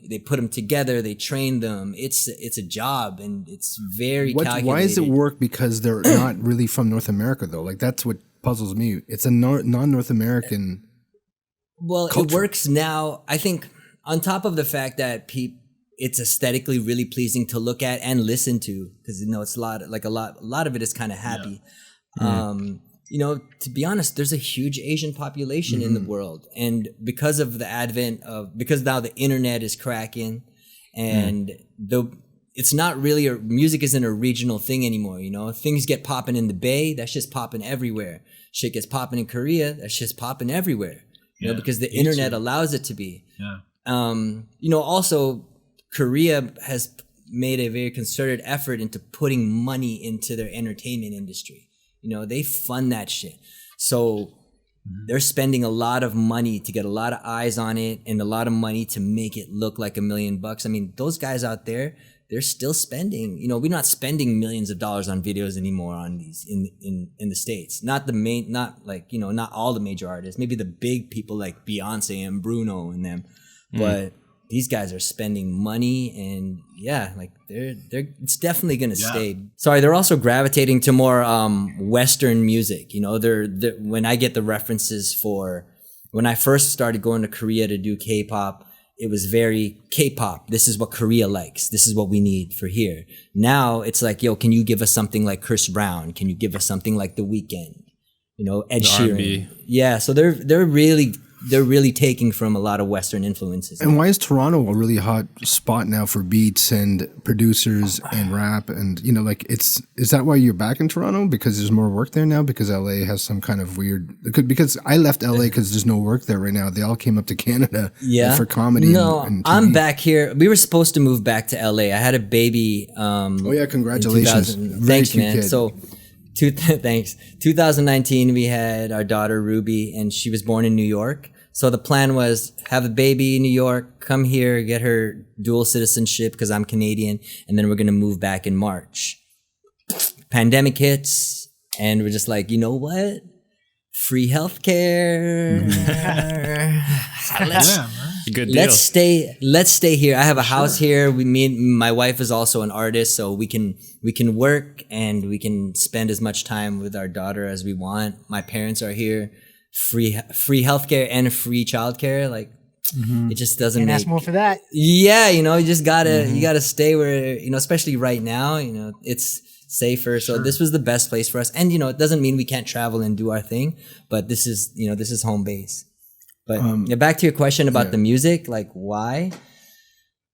They put them together, they train them. It's a job, and it's very calculated. Why does it work? Because they're not really from North America, though. Like, that's what puzzles me. It's a non-North American. Well, culture. It works now. I think on top of the fact that it's aesthetically really pleasing to look at and listen to, because it's a lot of it is kind of happy. Yeah. To be honest, there's a huge Asian population in the world, and because of the advent of, because now the internet is cracking, and it's not really music isn't a regional thing anymore. Things get popping in the Bay, that's just popping everywhere. Shit gets popping in Korea, that's just popping everywhere. Because the internet allows it to be. Yeah. Also, Korea has made a very concerted effort into putting money into their entertainment industry. They fund that shit. So they're spending a lot of money to get a lot of eyes on it, and a lot of money to make it look like $1 million. I mean, those guys out there, they're still spending. We're not spending millions of dollars on videos anymore on these in the States. Not all the major artists. Maybe the big people like Beyonce and Bruno and them. But these guys are spending money, and it's definitely gonna stay. Sorry, they're also gravitating to more Western music. They're when I get the references for when I first started going to Korea to do K-pop, it was very K-pop. This is what Korea likes. This is what we need for here. Now it's like, yo, can you give us something like Chris Brown? Can you give us something like The Weeknd? Ed Sheeran. R&B. Yeah, so they're really taking from a lot of Western influences. And why is Toronto a really hot spot now for beats and producers and rap? And, is that why you're back in Toronto? Because there's more work there now? Because LA has some kind of weird, because I left LA because there's no work there right now. They all came up to Canada for comedy. No, and I'm back here. We were supposed to move back to LA. I had a baby. Congratulations. Thanks, man. Kid. So, thanks. 2019, we had our daughter Ruby, and she was born in New York. So the plan was have a baby in New York, come here, get her dual citizenship because I'm Canadian, and then we're gonna move back in March. Pandemic hits, and we're just like, you know what? Free healthcare. Good deal. Let's stay here. I have a house here. My wife is also an artist, so we can work and we can spend as much time with our daughter as we want. My parents are here. Free healthcare and free childcare. It just doesn't make. Ask more for that. Yeah, you just gotta stay where especially right now. It's safer. So this was the best place for us. And it doesn't mean we can't travel and do our thing, but this is home base. But back to your question about the music, why?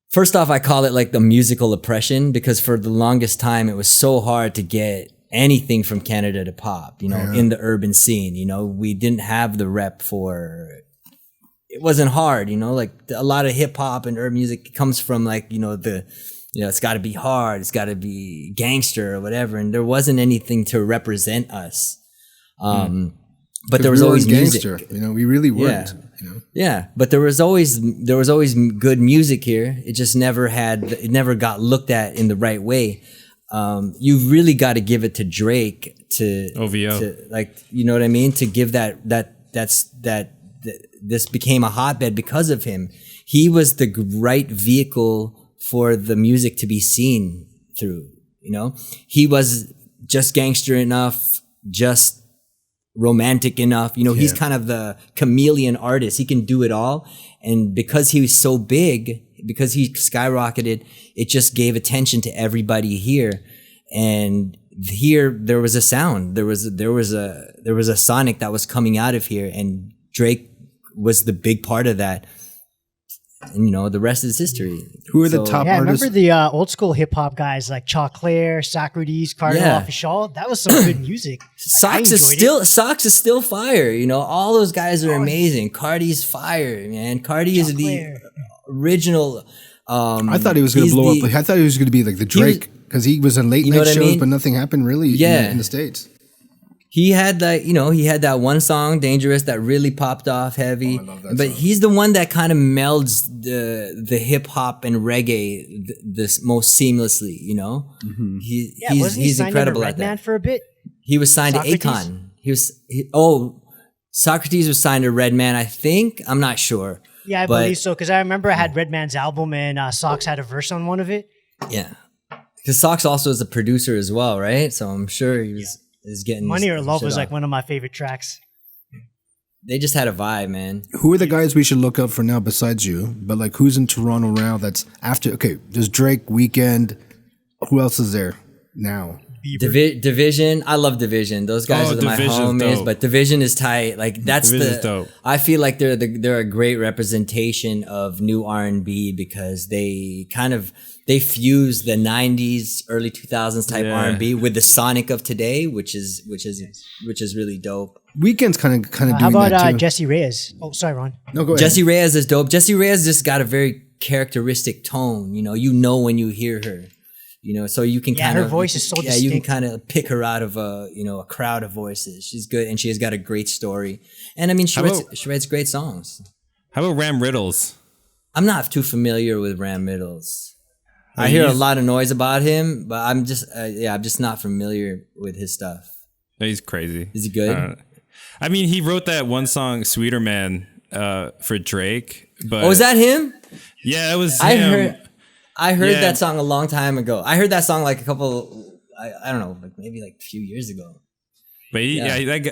First off, I call it the musical oppression, because for the longest time it was so hard to get anything from Canada to pop, in the urban scene. We didn't have the rep for, it wasn't hard, a lot of hip hop and urban music comes from it's got to be hard, it's got to be gangster or whatever, and there wasn't anything to represent us. But there was always gangster, music. We really weren't. Yeah, but there was always good music here. It just never got looked at in the right way. You've really got to give it to Drake to OVO, you know what I mean? To give this became a hotbed because of him. he was the right vehicle for the music to be seen through, you know? He was just gangster enough, just romantic enough. You know, he's kind of the chameleon artist. He can do it all. And because he was so big, because he skyrocketed, it just gave attention to everybody here. And here there was a sound. There was a sonic that was coming out of here, and Drake was the big part of that. And you know, the rest is history. Who are the top artists? I remember the old school hip hop guys like Choclair, Socrates, Cardinal Official. That was some good music. Socks is still fire. You know, all those guys are amazing. Cardi's fire, man. Cardi is the original. I thought he was going to blow up. I thought he was going to be like the Drake because he was in late night shows, but nothing happened really in the States. He had that one song, Dangerous, that really popped off heavy. I love that but song. He's the one that kind of melds the hip hop and reggae this most seamlessly, you know? Mm-hmm. He's incredible at that. Redman for a bit? He was signed Socrates? to Akon. Socrates was signed to Redman, I think. I'm not sure. Yeah, I believe so, because I remember I had Redman's album and Sox had a verse on one of it. Yeah. Because Sox also is a producer as well, right? So I'm sure he was... is getting Money or Love was like one of my favorite tracks. They just had a vibe, man. Who are the guys we should look up for now besides you? But like, who's in Toronto now that's after? Okay, there's Drake, Weeknd. Who else is there now? Division. I love Division. Those guys are my homies. Dope. But Division is tight. Like that's Division's dope. I feel like they're a great representation of new R&B because they fuse the 90s, early 2000s type R&B with the sonic of today, which is really dope. Weeknd's kind of doing How about that too. Jessie Reyes? Oh, sorry, Ron. No, go ahead. Jessie Reyes is dope. Jessie Reyes just got a very characteristic tone. You know when you hear her. You know, so you can kind of her voice is so distinct. you can kind of pick her out of a crowd of voices. She's good, and she has got a great story. And I mean, she writes great songs. How about Ram Riddles? I'm not too familiar with Ram Riddles. I hear a lot of noise about him, but I'm just not familiar with his stuff. He's crazy. Is he good? I mean, he wrote that one song, "Sweeter Man," for Drake. But is that him? Yeah, it was him. I heard that song a long time ago. I heard that song like I don't know, like maybe like a few years ago. But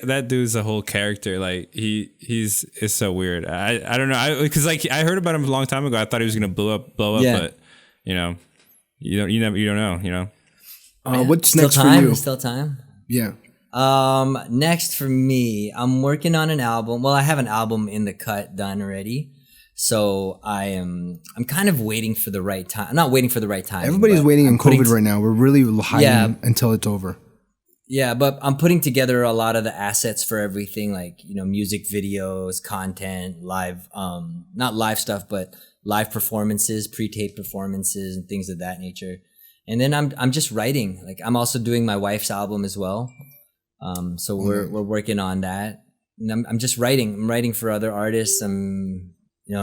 that dude's a whole character. Like he's so weird. I don't know. Because like I heard about him a long time ago. I thought he was gonna blow up. But you know, you don't know. You know. What's Still next time? for you? Still time. Yeah. Next for me, I'm working on an album. Well, I have an album in the cut done already. So I'm kind of waiting for the right time. I'm not waiting for the right time. Everybody's waiting in COVID right now. We're really hiding until it's over. Yeah, but I'm putting together a lot of the assets for everything, like, you know, music videos, content, live, not live stuff, but live performances, pre-tape performances and things of that nature. And then I'm just writing. Like I'm also doing my wife's album as well. So we're working on that. And I'm just writing. I'm writing for other artists. I'm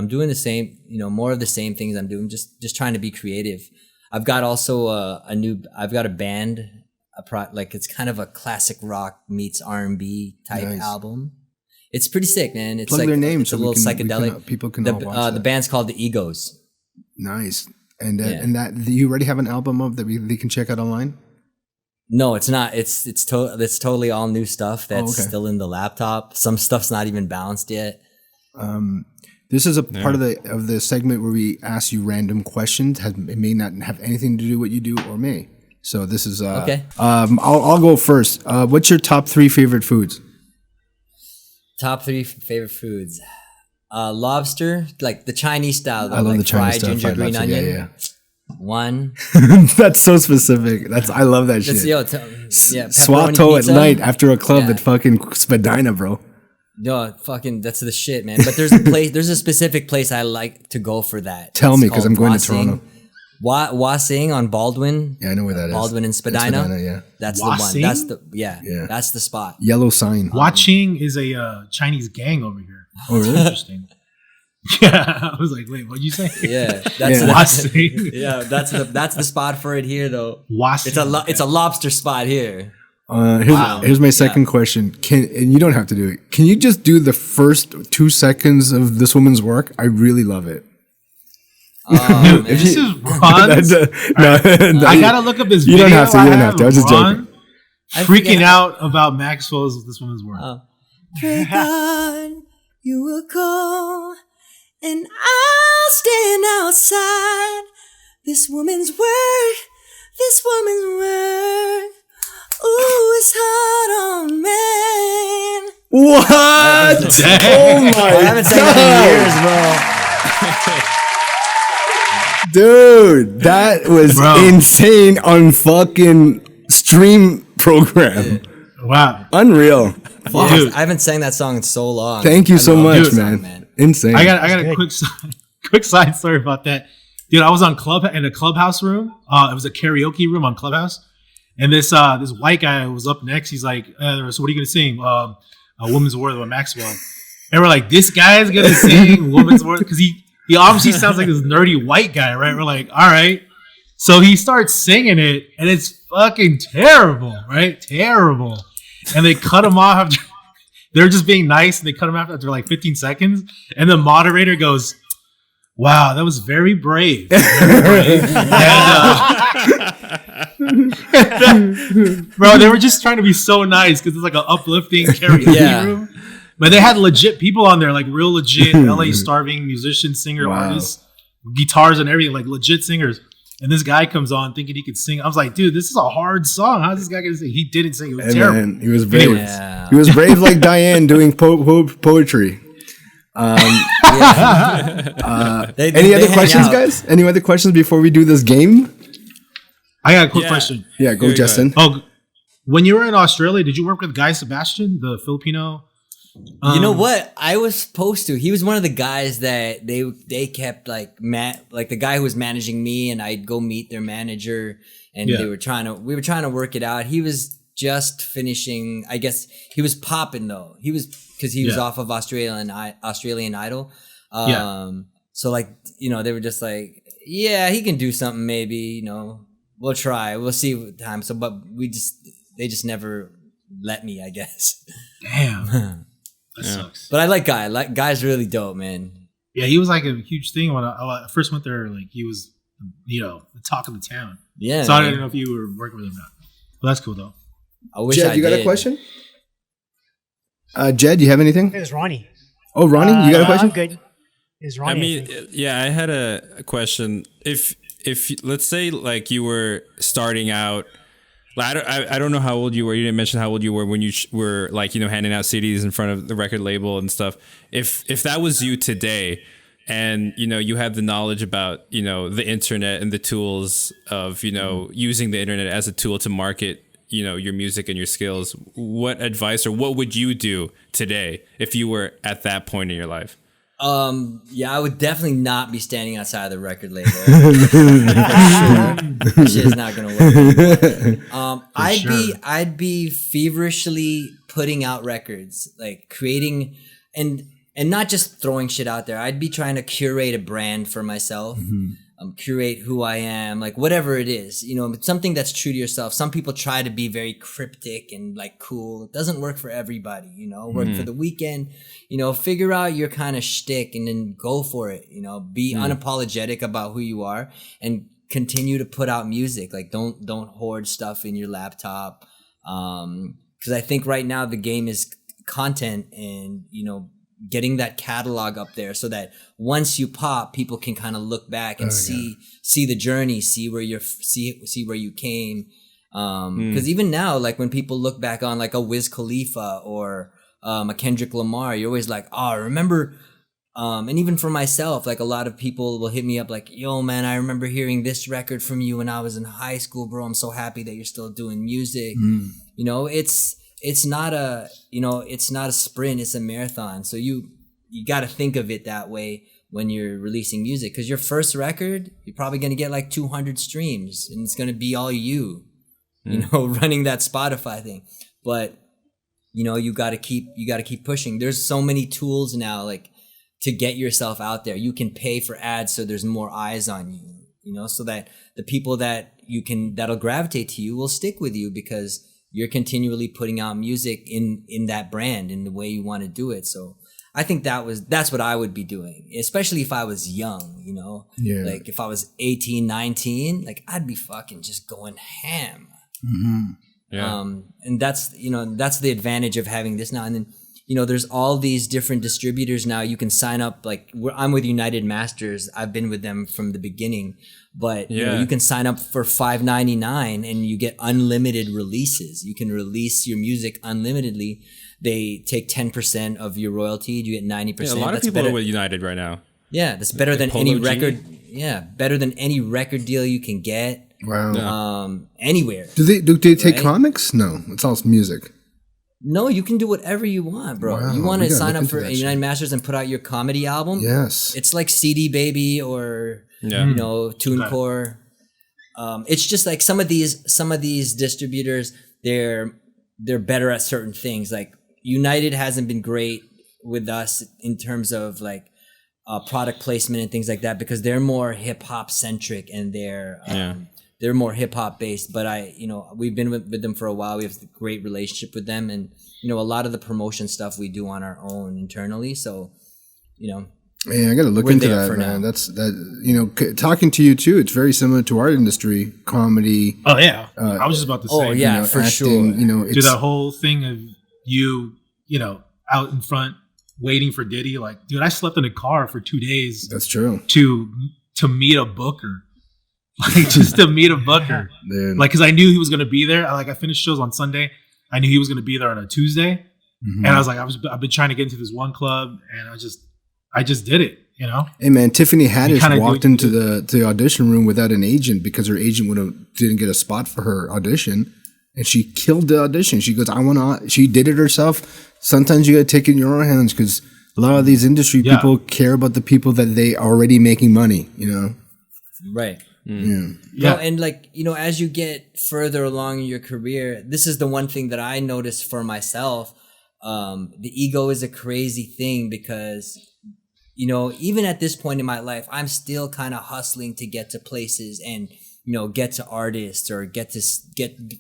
doing the same, more of the same things I'm doing, just trying to be creative. I've got also I've got a band, it's kind of a classic rock meets R&B type album. It's pretty sick, man. It's Plug their name it's a little psychedelic. People can all watch the band's called The Egos. Nice. And that you already have an album of that they can check out online? No, it's not. It's totally all new stuff that's still in the laptop. Some stuff's not even balanced yet. This is a part of the segment where we ask you random questions. It may not have anything to do with what you do or may. So this is okay. I'll go first. What's your top 3 favorite foods? Top 3 favorite foods. Lobster, like the Chinese style. Though, I love like the Chinese fried style. ginger, green onion. Yeah. 1. That's so specific. I love that shit. Swato at night after a club at fucking Spadina, bro. No, fucking, that's the shit, man. But there's a specific place I like to go for that. Tell me, because I'm going to Toronto. Wasing on Baldwin. Yeah, I know where that is. Baldwin and Spadina. Yeah. That's Wasing? the one. That's the spot. Yellow sign. Watching is a Chinese gang over here. Oh, really? Interesting. Yeah, I was like, wait, what'd you say? Yeah, Wasing. Yeah, that's the spot for it here, though. Wasing. It's a lobster spot here. Here's my second question. And you don't have to do it. Can you just do the first 2 seconds of this woman's work? I really love it. Dude, this is Ron's. I gotta look up this video. You don't have to. You don't have to. I was just joking. Freaking out about Maxwell's This Woman's Worth. Pray God you will call, and I'll stand outside. This woman's worth. This woman's worth. Ooh, it's hard on man. What? Oh my I haven't sang that in God. years, bro. Dude, that was insane on fucking stream program. Wow. Unreal. Dude, I haven't sang that song in so long. Thank you so much, song, man. Insane. I got a quick side story about that. Dude, I was in a clubhouse room. It was a karaoke room on Clubhouse. And this white guy was up next. He's like, so what are you going to sing? A Woman's Worth by Maxwell. And we're like, this guy's going to sing Woman's Worth? Because he obviously sounds like this nerdy white guy, right? We're like, all right. So he starts singing it, and it's fucking terrible, right? Terrible. And they cut him off after, they're just being nice, and they cut him off after like 15 seconds. And the moderator goes, wow, that was very brave. Very brave. And, bro, they were just trying to be so nice because it's like an uplifting karaoke room. But they had legit people on there, like real legit LA starving musicians, singer, artists, guitars and everything, like legit singers. And this guy comes on thinking he could sing. I was like, dude, this is a hard song. How's this guy going to sing? He didn't sing. It was terrible. Man, he was brave. Yeah. He was brave like Diane doing poetry. Any other questions, guys? Any other questions before we do this game? I got a quick question. Yeah, go, Justin. Oh, when you were in Australia, did you work with Guy Sebastian, the Filipino? You know what? I was supposed to. He was one of the guys that they kept like the guy who was managing me, and I'd go meet their manager, and we were trying to work it out. He was just finishing. I guess he was popping though. He was because he was off of Australian Idol. So like they were just like, yeah, he can do something maybe. We'll try. We'll see what time. So, but they just never let me, I guess. Damn. That sucks. But I like Guy. Guy's really dope, man. Yeah, he was like a huge thing when I first went there. Like he was, the talk of the town. Yeah. So I don't know if you were working with him or not. But that's cool though. I wish Jed, you got a question? Jed, you have anything? It was Ronnie. Oh, Ronnie, you got a question? I'm good. Is Ronnie? I had a question. If let's say like you were starting out. I don't know how old you were. You didn't mention how old you were when you were like, handing out CDs in front of the record label and stuff. If that was you today and, you had the knowledge about, the internet and the tools of, using the internet as a tool to market, your music and your skills, what advice or what would you do today if you were at that point in your life? I would definitely not be standing outside of the record label. Shit's not gonna work. I'd be feverishly putting out records, like creating and not just throwing shit out there. I'd be trying to curate a brand for myself. Curate who I am, like whatever it is, something that's true to yourself. Some people try to be very cryptic and like cool. It doesn't work for everybody, work for the weekend, figure out your kind of shtick and then go for it, be unapologetic about who you are and continue to put out music. Like don't hoard stuff in your laptop. Cause I think right now the game is content and, getting that catalog up there so that once you pop, people can kind of look back and see the journey, see where you came. Because even now, like when people look back on like a Wiz Khalifa or a Kendrick Lamar, you're always like, oh, remember. And even for myself, like a lot of people will hit me up like, yo, man, I remember hearing this record from you when I was in high school, bro. I'm so happy that you're still doing music. It's not a sprint, it's a marathon. So you got to think of it that way when you're releasing music, because your first record, you're probably going to get like 200 streams and it's going to be all you running that Spotify thing. But you got to keep pushing. There's so many tools now, like to get yourself out there. You can pay for ads so there's more eyes on you, so that the people that'll gravitate to you will stick with you because you're continually putting out music in that brand in the way you want to do it. So I think that's what I would be doing, especially if I was young, you know? Yeah. Like if I was 18, 19, like I'd be fucking just going ham. Mm-hmm. Yeah. And that's, you know, that's the advantage of having this now. And then, you know, there's all these different distributors now. You can sign up, like I'm with United Masters. I've been with them from the beginning, but you know, you can sign up for $5.99 and you get unlimited releases. You can release your music unlimitedly. They take 10% of your royalty. You get 90%. Yeah, a lot of people are with United right now. Yeah, that's better than any record. Yeah, better than any record deal you can get. Wow. Anywhere. Do they take comics? No, it's all music. No, you can do whatever you want, bro. Wow, you want to sign up for that United shit. Masters and put out your comedy album? Yes. It's like CD Baby or you know, TuneCore. It's just like some of these distributors, they're better at certain things. Like United hasn't been great with us in terms of like product placement and things like that because they're more hip hop centric and they're more hip hop based. But we've been with them for a while. We have a great relationship with them, and you know, a lot of the promotion stuff we do on our own internally. So, you know, man, I got to look into that, man. That's you know, talking to you too. It's very similar to our industry, comedy. Oh yeah, I was just about to say. Oh yeah, you know, for acting, sure. You know, Do that whole thing of you know, out in front waiting for Diddy. Like, dude, I slept in a car for 2 days. That's true. To meet a booker, like just to meet a booker, Dude. like because I knew he was gonna be there. I finished shows on Sunday. I knew he was gonna be there on a Tuesday, and I was like, I've been trying to get into this one club, and I just did it. You know. Hey man, Tiffany Haddish walked into the audition room without an agent because her agent didn't get a spot for her audition, and she killed the audition. She goes, she did it herself. Sometimes you got to take it in your own hands because a lot of these industry people care about the people that they already making money. You know. Right. Yeah. No, and like, you know, as you get further along in your career, this is the one thing that I noticed for myself. The ego is a crazy thing because, you know, even at this point in my life, I'm still kind of hustling to get to places and, you know, get to artists or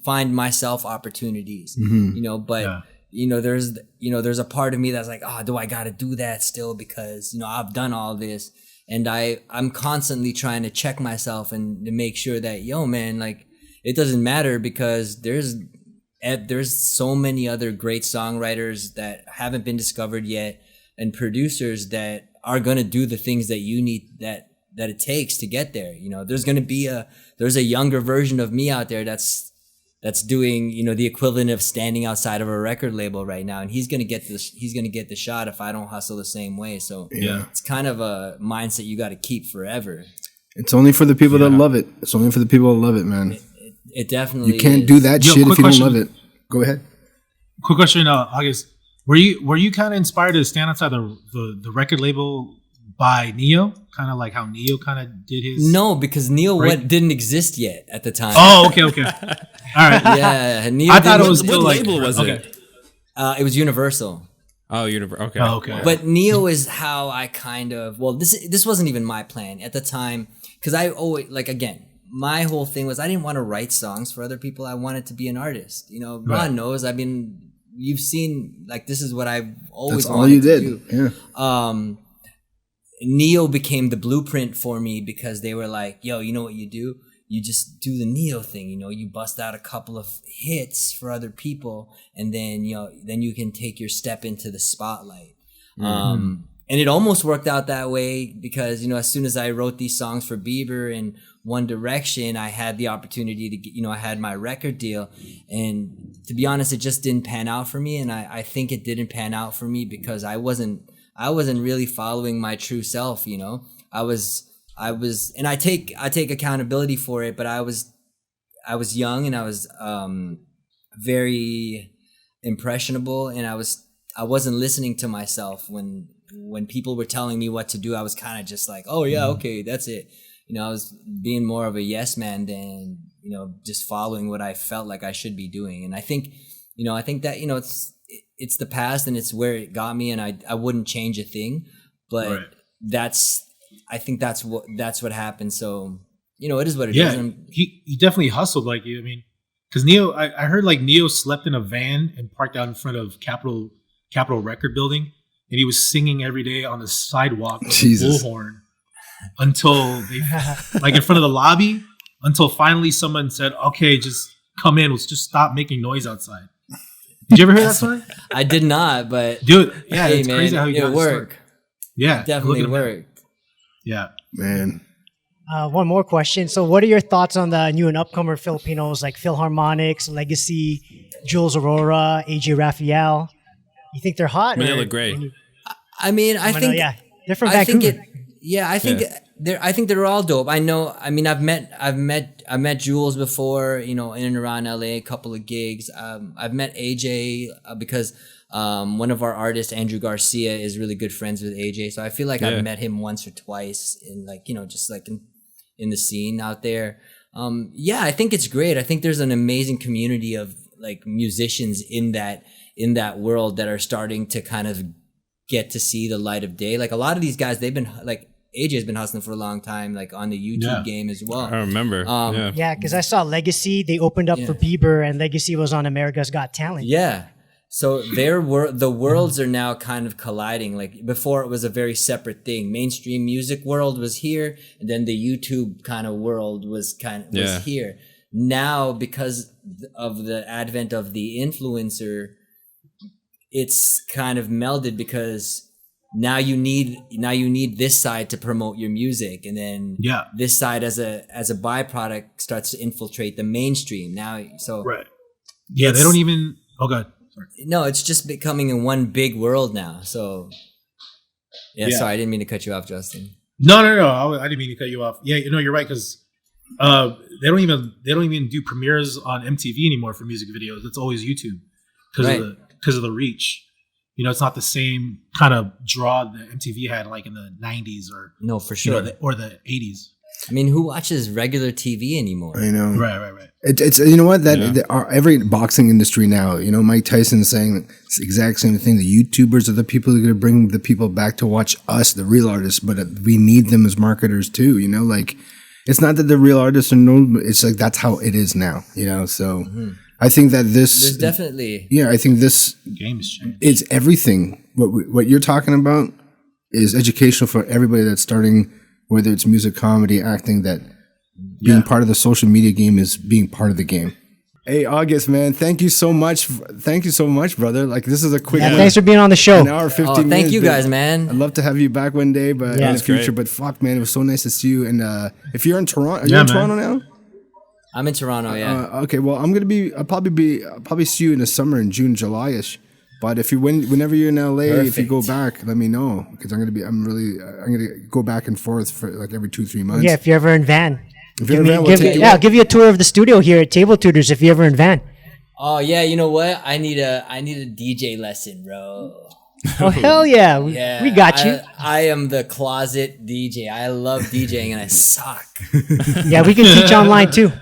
find myself opportunities, you know, but you know, there's a part of me that's like, do I got to do that still? Because, you know, I've done all this. And I'm constantly trying to check myself and to make sure that, yo, man, like, it doesn't matter because there's so many other great songwriters that haven't been discovered yet and producers that are going to do the things that you need, that it takes to get there. You know, there's a younger version of me out there that's doing, you know, the equivalent of standing outside of a record label right now. And he's going to get the shot if I don't hustle the same way. So it's kind of a mindset you got to keep forever. It's only for the people that love it. It's only for the people that love it, man. It definitely You can't is. do that shit if you question. don't love it. Go ahead. Quick question, August. Were you kind of inspired to stand outside the record label by Neo? Kind of like how Neo kind of did his. No, because Neo didn't exist yet at the time. Oh, okay. All right. Yeah, Neo. I thought it was What still like label was it? It was Universal. Oh, Universal. Okay. Oh, okay. But Neo is how I kind of this wasn't even my plan at the time because I always my whole thing was I didn't want to write songs for other people. I wanted to be an artist. You know, Ron knows. I mean, you've seen like this is what I've always That's wanted all you to did. do. Yeah. Neo became the blueprint for me because they were like, yo, you know what you do? You just do the Neo thing, you know, you bust out a couple of hits for other people and then, you know, then you can take your step into the spotlight. And it almost worked out that way because, you know, as soon as I wrote these songs for Bieber and One Direction, I had the opportunity to get, you know, I had my record deal. And to be honest, it just didn't pan out for me. And I think it didn't pan out for me because I wasn't really following my true self, you know. I was and I take accountability for it, but I was young and I was very impressionable and I wasn't listening to myself when people were telling me what to do. I was kind of just like, oh yeah, okay, that's it. You know, I was being more of a yes man than, you know, just following what I felt like I should be doing. And I think that, you know, it's the past and it's where it got me and I wouldn't change a thing, but I think that's what happened. So, you know, it is what it is. Yeah, he definitely hustled like you. I mean, because Neo, I heard like Neo slept in a van and parked out in front of Capitol Record Building and he was singing every day on the sidewalk with Jesus. a bullhorn until they, like in front of the lobby, until finally someone said, "Okay, just come in. Let's just stop making noise outside." Did you ever hear that story? I did not, but Dude, yeah, hey, it's man, crazy how he got it his start. worked. Yeah, Definitely look at him. worked. Yeah, Man. One more question. So, what are your thoughts on the new and upcomer Filipinos like Philharmonics, Legacy, Jules Aurora, AJ Raphael? You think they're hot? They or- look great. I mean, I think yeah, they're from I Vancouver. think I think they're all dope. I know. I mean, I've met Jules before. You know, in and around LA, a couple of gigs. I've met AJ because one of our artists, Andrew Garcia, is really good friends with AJ. So I feel like I've met him once or twice in like, you know, just like in the scene out there. Yeah, I think it's great. I think there's an amazing community of like musicians in that world that are starting to kind of get to see the light of day. Like a lot of these guys, they've been like AJ's been hustling for a long time, like on the YouTube game as well. I remember. Yeah, because I saw Legacy. They opened up for Bieber, and Legacy was on America's Got Talent. Yeah. So the worlds are now kind of colliding. Like before, it was a very separate thing. Mainstream music world was here, and then the YouTube kind of world was here. Now, because of the advent of the influencer, it's kind of melded because now you need this side to promote your music, and then this side as a byproduct starts to infiltrate the mainstream now. So right. Yeah, they don't even. Oh god. Sorry. No, it's just becoming in one big world now. So yeah. Sorry, I didn't mean to cut you off, Justin. No. I didn't mean to cut you off. Yeah, you know, you're right because they don't even do premieres on MTV anymore for music videos. It's always YouTube because of the reach. You know, it's not the same kind of draw that MTV had like in the 90s or no, for sure, or the 80s. I mean, who watches regular TV anymore? I know. Right. It's you know what every boxing industry now. You know, Mike Tyson saying it's the exact same thing. The YouTubers are the people who are going to bring the people back to watch us, the real artists. But we need them as marketers too. You know, like it's not that the real artists are known. It's like that's how it is now. You know, so I think that there's definitely I think this game has changed. It's everything. What you're talking about is educational for everybody that's starting. Whether it's music, comedy, acting, that being part of the social media game is being part of the game. Hey, August, man, thank you so much. Thank you so much, brother. Like, this is a quick one. Thanks for being on the show. An hour, 15 minutes. Thank you guys, man. I'd love to have you back one day, but in the future. But fuck, man, it was so nice to see you. And if you're in Toronto, are you in Toronto now? I'm in Toronto, okay, well, I'll probably see you in the summer in June, July-ish. But if whenever you're in LA, if you go back, let me know because I'm gonna go back and forth for like every 2-3 months. Yeah, if you're ever in Van, I'll give you a tour of the studio here at Table Tutors if you're ever in Van. Oh yeah, you know what? I need a DJ lesson, bro. Oh hell yeah, we got you. I am the closet DJ. I love DJing and I suck. Yeah, we can teach online too.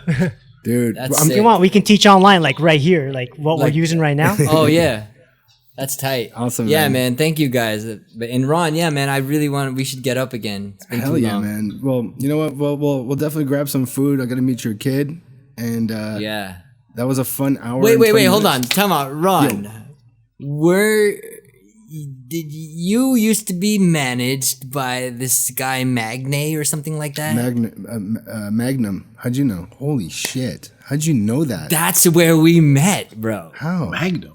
Dude, if you want, we can teach online like right here, like what we're using right now. Oh yeah. That's tight. Awesome. Yeah, man. Thank you guys. And Ron, yeah, man. I really we should get up again. It's been Hell too yeah, long. man. Well, you know what? We'll definitely grab some food. I got to meet your kid, and yeah, that was a fun hour. Wait. Hold on. Time out, Ron. Where did you used to be managed by this guy Magne or something like that? Magnum. How'd you know? Holy shit! How'd you know that? That's where we met, bro. How? Magnum.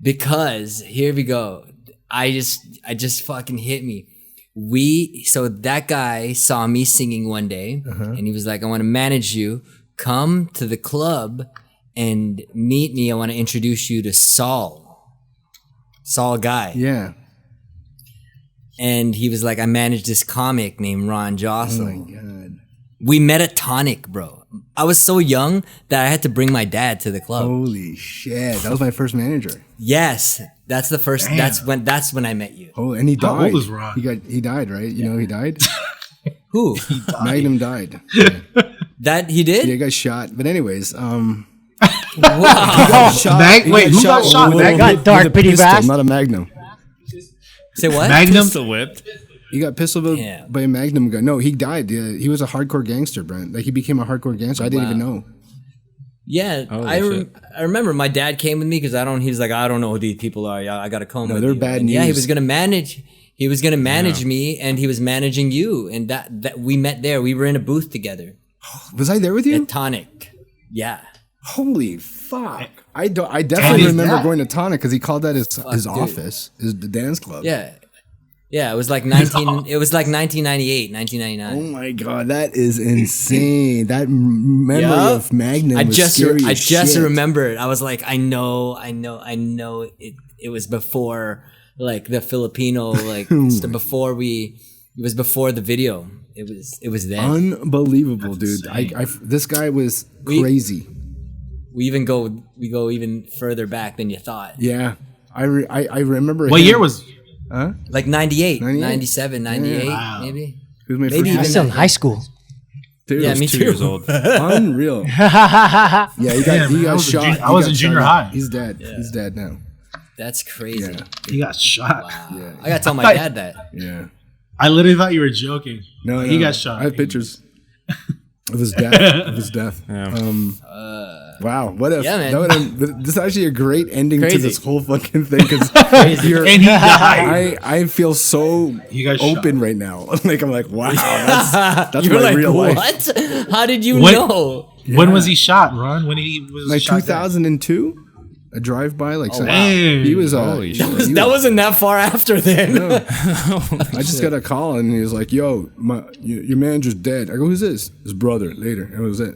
Because here we go. I just fucking hit me. So that guy saw me singing one day and he was like, I want to manage you. Come to the club and meet me. I want to introduce you to Saul Guy. Yeah. And he was like, I managed this comic named Ron Josol. Oh my God. We met at Tonic, bro. I was so young that I had to bring my dad to the club. Holy shit. That was my first manager. Yes. That's the first. Damn. That's when I met you. Oh, and he died. How old is Ron? He died, right? You know he died? Who? Magnum died. That he did? Yeah, he got shot. But anyways, Wow. Who got shot? That got dark pretty fast. Not a Magnum. Say what? Magnum. Pistol whipped. He got pistol whipped by a Magnum gun. No, he died. He was a hardcore gangster, Brent. Like he became a hardcore gangster. I didn't even know. Yeah, I remember my dad came with me because he was like, I don't know who these people are. I got to come. No, with they're you. bad And news. yeah, he was gonna manage. He was gonna manage me, and he was managing you, and that we met there. We were in a booth together. Was I there with you? At Tonic. Yeah. Holy fuck! I definitely remember going to Tonic because he called that his office, the dance club. Yeah. Yeah, it was like 1998, 1999. Oh my god, that is insane. That memory of Magnum was scary I as just shit. remembered. I was like, I know it was before like the Filipino like before it was before the video. It was then. Unbelievable, dude. This guy was crazy. We go even further back than you thought. Yeah. I remember What year was like 98, 98? 97, 98 Wow. maybe. He was my Maybe first I was still in high school. dude. Yeah, me 2 too. years old. Unreal. Yeah, he got shot. I was in junior high. He's dead. Yeah. He's dead now. That's crazy. Yeah. He got shot. Wow. Yeah. I gotta tell my dad that. Yeah. I literally thought you were joking. No, He got shot. I have pictures of his death. Yeah. Wow, what if? Yeah, man. This is actually a great ending to Crazy. this whole fucking thing because And he died. I feel so You guys open right now. Like I'm like, wow, that's You're my like, real life. what? How did you What? know? When was he shot, Ron? When he was Like shot 2002, a drive by. Like so, Dang. he was. Holy shit. That wasn't that far after then. I just got a call and he was like, "Yo, your manager's dead." I go, "Who's this?" His brother. Later, and it was it.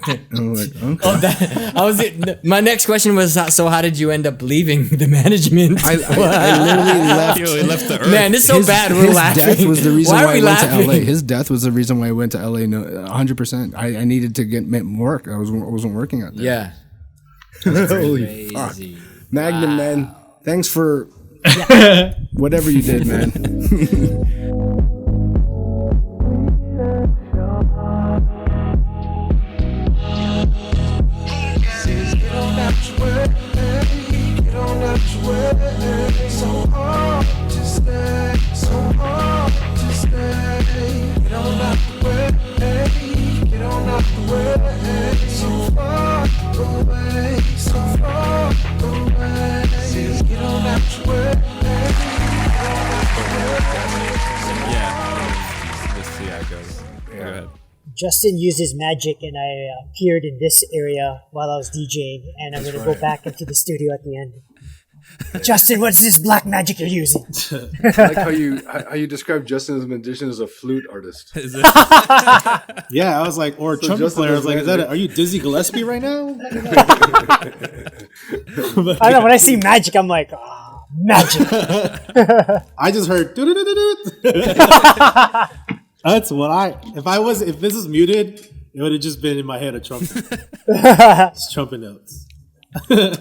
And I'm like, okay. My next question was, so how did you end up leaving the management? I literally left. He left the earth. Man, it's so bad. We're his laughing. death was the reason Why why are I we went laughing? to LA. His death was the reason why I went to LA. No, 100%. I needed to get work. I wasn't working out there. Yeah. Holy fuck, Crazy. Magnum, man. Thanks for whatever you did, man. Let's see how it goes. Go ahead. Justin used his magic, and I appeared in this area while I was DJing, and I'm going to go back into the studio at the end. Justin, what's this black magic you're using? I like how you describe Justin as a magician as a flute artist. Is it? Yeah, I was like, or a trumpet Justin player. I was was like, are you Dizzy Gillespie right now? I don't know. When I see magic, I'm like, magic. I just heard. That's what if this was muted, it would have just been in my head a trumpet. It's trumpet notes.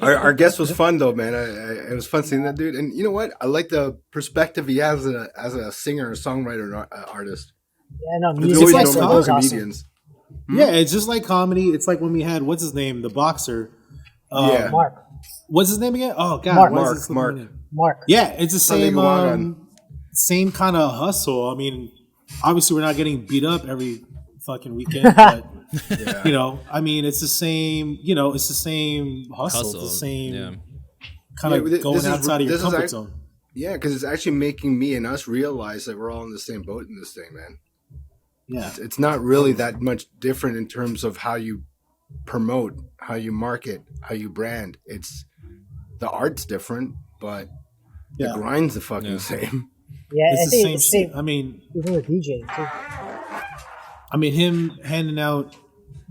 Our guest was fun though, man. It was fun seeing that dude. And you know what? I like the perspective he has as a singer, songwriter, and artist. Yeah, no, It's music always like known so about awesome. comedians. Yeah, it's just like comedy. It's like when we had what's his name, the boxer. Yeah. Mark. What's his name again? Oh God, Mark. Mark. Yeah, it's the Sunday same Guagan. same kind of hustle. I mean, obviously we're not getting beat up every fucking weekend, but you know, I mean, it's the same. You know, it's the same hustle. It's the same kind of going outside of your comfort zone. Yeah, because it's actually making me and us realize that we're all in the same boat in this thing, man. Yeah, It's not really that much different in terms of how you promote, how you market, how you brand. It's the art's different, but the grind's the fucking same. Yeah, it's I the think same it's shit. same. I mean, Even with DJing too. I mean, him handing out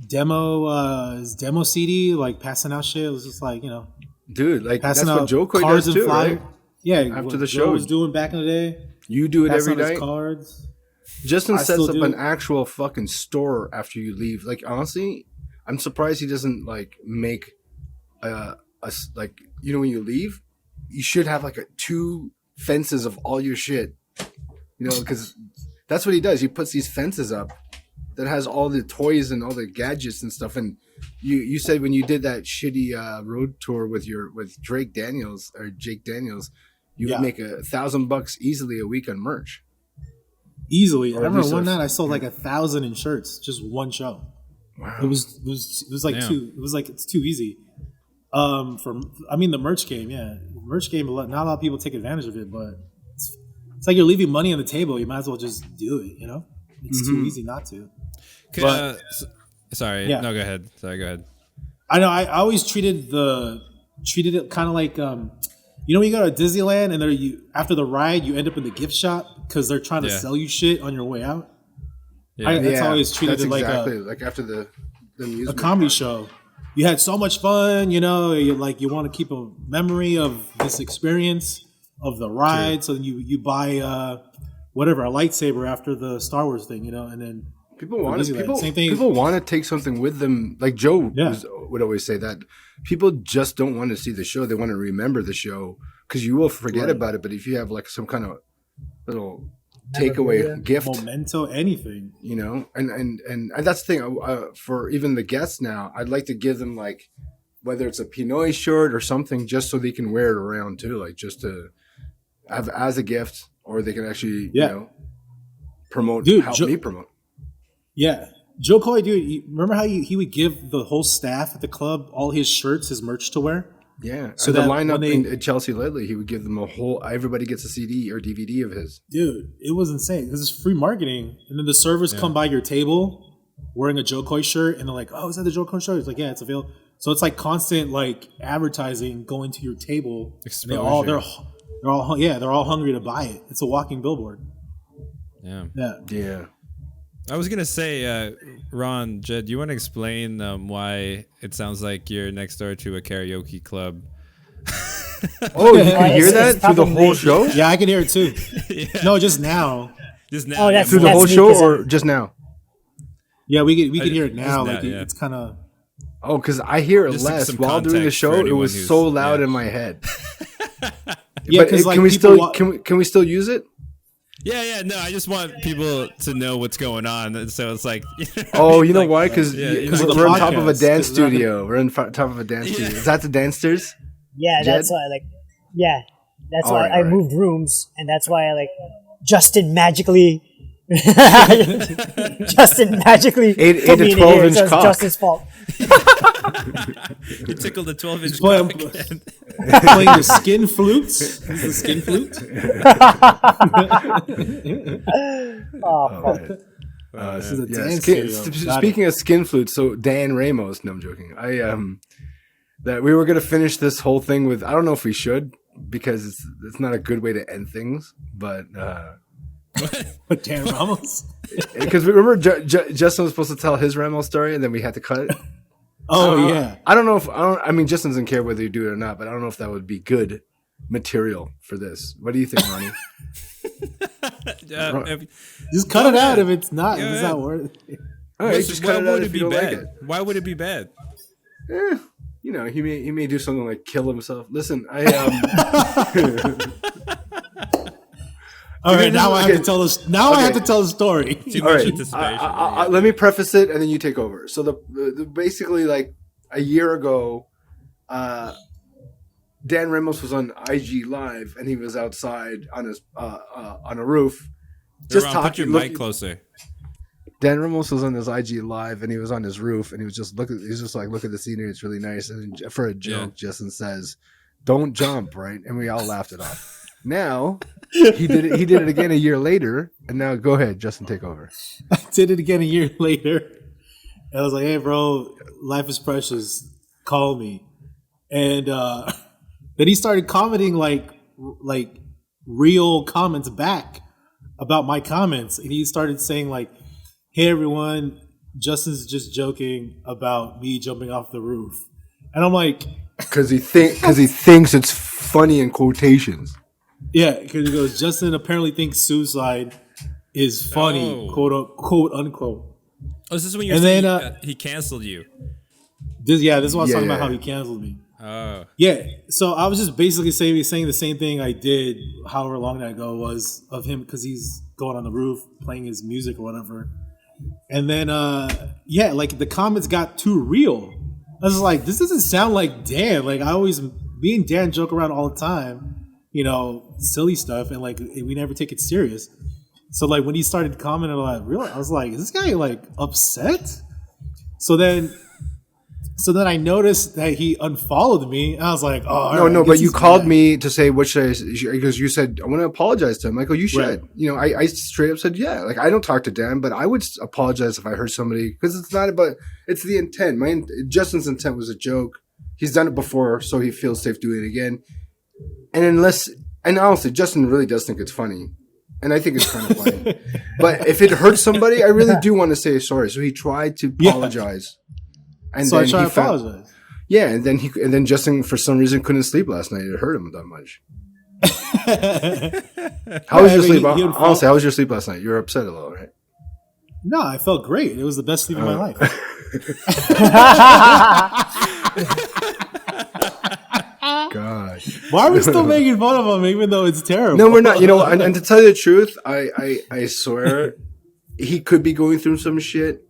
his demo CD, like passing out shit. It was just like, you know, Dude, like that's passing what out Jokoy cards does and too, flyers. right? Yeah, After what the Joe show. was doing back in the day. You do it Passing every out his night. cards. Justin I sets still up do. an actual fucking store after you leave. Like honestly, I'm surprised he doesn't like make like, you know, when you leave, you should have like 2 fences of all your shit. You know, because that's what he does. He puts these fences up that has all the toys and all the gadgets and stuff. And you said when you did that shitty road tour with Jake Daniels, you would make $1,000 easily a week on merch. Easily. I Or at remember least one night I sold like 1,000 in shirts, just one show. Wow. It was like it's too easy. The merch game, the merch game. Not a lot of people take advantage of it, but it's like you're leaving money on the table. You might as well just do it. You know, it's too easy not to. Sorry, no, go ahead. Sorry, go ahead. I know. I always treated it kind of like when you go to Disneyland and after the ride you end up in the gift shop because they're trying to sell you shit on your way out. That's how I always treated it, like after the a comedy show. You had so much fun, you want to keep a memory of this experience of the ride. So then you buy a lightsaber after the Star Wars thing, and then people want to take something with them. Like Joe would always say that people just don't want to see the show; they want to remember the show because you will forget about it. But if you have like some kind of little takeaway gift, memento, anything, and that's the thing for even the guests now. I'd like to give them like whether it's a Pinoy shirt or something, just so they can wear it around too, like just to have as a gift, or they can actually promote. Help me promote. Yeah, Jokoy, dude. Remember how he would give the whole staff at the club all his shirts, his merch to wear? Yeah, so the lineup at Chelsea lately, he would give them everybody gets a CD or DVD of his. Dude, it was insane because it's free marketing. And then the servers come by your table wearing a Jokoy shirt and they're like, oh, is that the Jokoy shirt? It's like, yeah, it's available. So it's like constant like advertising going to your table. They're all hungry to buy it. It's a walking billboard. Yeah. I was gonna say, Ron, Jed, do you want to explain why it sounds like you're next door to a karaoke club? Oh, you can hear that through the whole show? Yeah, I can hear it too. No, just now. Oh, that's through the whole show or just now? Yeah, we can hear it now. Like it's kind of. Oh, because I hear it less while doing the show. It was so loud in my head. Yeah, because can we still use it? Yeah, no, I just want people to know what's going on. So it's like, you know why? Because we're on top of a dance studio. We're on top of a dance studio. Is that the dancers? Yeah, that's why. That's why I moved rooms, and that's why Justin magically. Justin magically 8 to 12-inch so cock. Justin's fault. You tickled the 12-inch cock. Playing the skin flutes. This is the skin flute. Speaking of skin flute, so Dan Ramos. No, I'm joking. That we were gonna finish this whole thing with. I don't know if we should because it's not a good way to end things, but. But Dan Ramos? Because remember Justin was supposed to tell his Ramos story and then we had to cut it. Yeah. I don't know if Justin doesn't care whether you do it or not, but I don't know if that would be good material for this. What do you think, Ronnie? Just cut it out if it's not. If it's not worth it. All right, just cut it out if you don't like it. Why would it be bad? He may do something like kill himself. Listen, All right, now I have to tell this. Now I have to tell the story. All right, let me preface it, and then you take over. So the basically like a year ago, Dan Ramos was on IG Live, and he was outside on his on a roof, just talking. Put your mic closer. Dan Ramos was on his IG Live, and he was on his roof, and he was just look at the scenery. It's really nice. And for a joke, Justin says, "Don't jump," right? And we all laughed it off. Now he did it again a year later, and now go ahead, Justin, take over. I did it again a year later. I was like, "Hey, bro, life is precious. Call me." And then he started commenting like real comments back about my comments, and he started saying like, "Hey, everyone, Justin's just joking about me jumping off the roof," and I'm like, because he thinks it's funny in quotations. Yeah, because he goes, Justin apparently thinks suicide is funny, quote unquote. Oh, is this when you're saying he canceled you? This is what I was talking about, how he canceled me. Oh. Yeah, so I was just basically saying the same thing I did however long that ago was of him because he's going on the roof playing his music or whatever. And then, like the comments got too real. I was like, this doesn't sound like Dan. Like me and Dan joke around all the time. Silly stuff, and we never take it serious. So when he started commenting, I was like, is this guy upset? So then I noticed that he unfollowed me. And I was like, oh, no, but you called me to say, what should I, because you said, I want to apologize to him. I go, you should. Right. You know, I straight up said, yeah. Like, I don't talk to Dan, but I would apologize if I hurt somebody, because it's not about, it's the intent. Justin's intent was a joke. He's done it before, so he feels safe doing it again. And honestly, Justin really does think it's funny. And I think it's kind of funny. But if it hurts somebody, I really do want to say sorry. So he tried to apologize. And so then I tried to apologize. Yeah, and then Justin for some reason couldn't sleep last night. It hurt him that much. How was your sleep? Honestly, how was your sleep last night? You were upset a little, right? No, I felt great. It was the best sleep of my life. God, why are we still making fun of him even though it's terrible? No, we're not. You know, and to tell you the truth, I swear he could be going through some shit.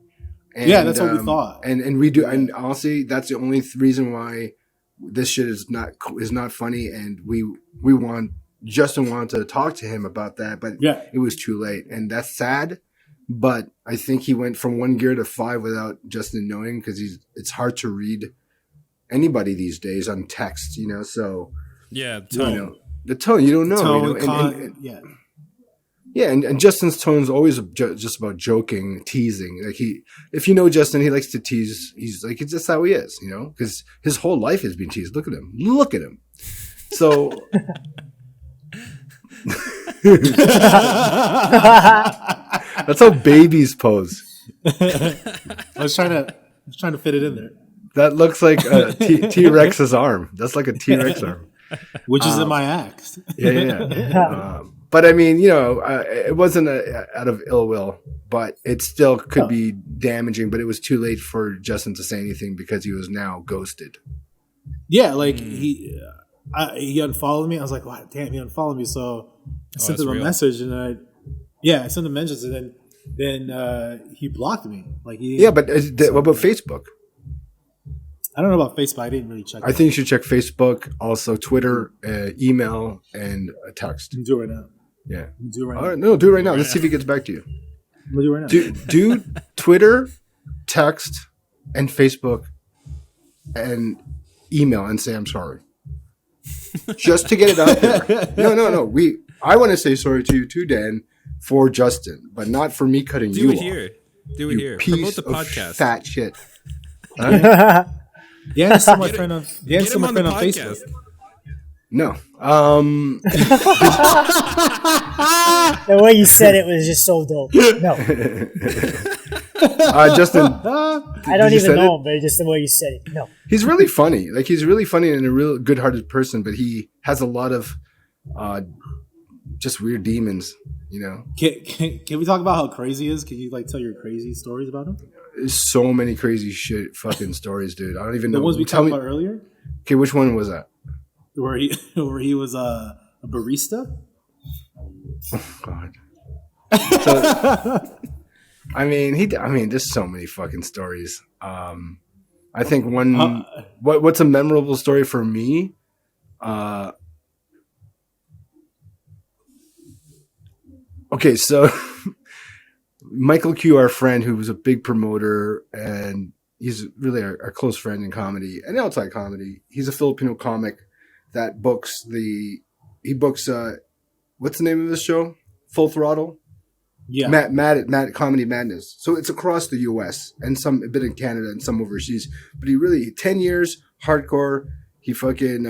And, yeah, that's what we thought. And we do. And honestly, that's the only reason why this shit is not funny. And Justin wanted to talk to him about that, but it was too late, and that's sad. But I think he went from 1 gear to 5 without Justin knowing, because it's hard to read anybody these days on text, you know. So yeah, the tone. You know, the tone, you don't know. Tone, you know? And Justin's tone is always just about joking, teasing. Like if you know Justin, he likes to tease. He's like, it's just how he is, you know, because his whole life has been teased. Look at him. So. That's how babies pose. I was trying to fit it in there. That looks like a T-Rex's arm. That's like a T-Rex arm. Which is in my act. Yeah. But I mean, you know, it wasn't out of ill will, but it still could be damaging. But it was too late for Justin to say anything because he was now ghosted. Yeah, like he unfollowed me. I was like, wow, damn, he unfollowed me. So I sent him a message, and I sent him mentions, and then he blocked me. Like but what about Facebook? I don't know about Facebook. I didn't really check. I think you should check Facebook, also Twitter, email, and a text. You can do it right now. Yeah. Do it right now. All right, no, do it right now. Let's see if he gets back to you. I'm gonna do it right now. Do Twitter, text, and Facebook, and email, and say I'm sorry. Just to get it out there. No. I want to say sorry to you too, Dan, for Justin, but not for me cutting you off. Do it here. Promote the podcast. Fat shit. Yeah, still my friend on Facebook. No. The way you said it was just so dope. No. Justin. I don't even know him, but just the way you said it. No. He's really funny. Like, he's really funny and a real good-hearted person, but he has a lot of just weird demons, you know. Can we talk about how crazy he is? Can you tell your crazy stories about him? There's so many crazy shit fucking stories, dude. I don't even know. The ones we talked about earlier? Okay, which one was that? Where he was a barista? Oh, God. So, I mean, there's so many fucking stories. I think one. What's a memorable story for me? Okay, so Michael Q, our friend, who was a big promoter, and he's really our close friend in comedy and outside comedy. He's a Filipino comic that books what's the name of this show? Full Throttle? Yeah. Matt Comedy Madness. So it's across the US and a bit in Canada and some overseas. But he really 10 years hardcore. He fucking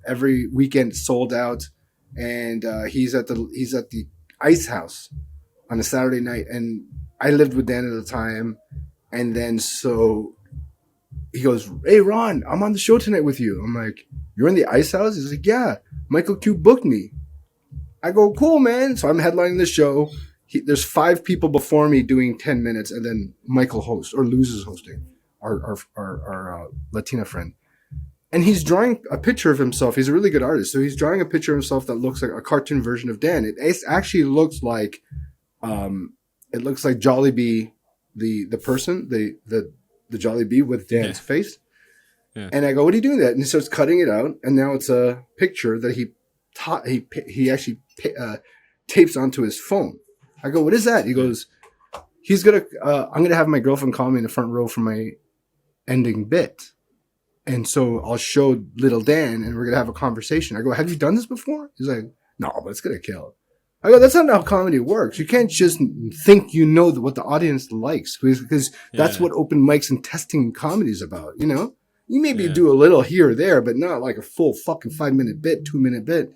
every weekend sold out, and he's at the Ice House on a Saturday night, and I lived with Dan at the time, and then so he goes, "Hey Ron, I'm on the show tonight with you." I'm like, "You're in the Ice House?" He's like, "Yeah, Michael Q booked me." I go, "Cool, man." So I'm headlining the show. There's 5 people before me doing 10 minutes, and then Michael hosts or loses hosting, our Latina friend. And he's drawing a picture of himself. He's a really good artist. So he's drawing a picture of himself that looks like a cartoon version of Dan. It actually looks like Jollibee, the person, the Jollibee with Dan's face. Yeah. And I go, "What are you doing that?" And he starts cutting it out. And now it's a picture that he actually tapes onto his phone. I go, "What is that?" He goes, I'm going to have my girlfriend call me in the front row from my ending bit. And so I'll show little Dan and we're going to have a conversation. I go, have you done this before? He's like, no, but it's going to kill. I go, that's not how comedy works. You can't just think you know what the audience likes because that's what open mics and testing comedy is about, you know? You maybe do a little here or there, but not like a full fucking 5-minute bit, 2-minute bit.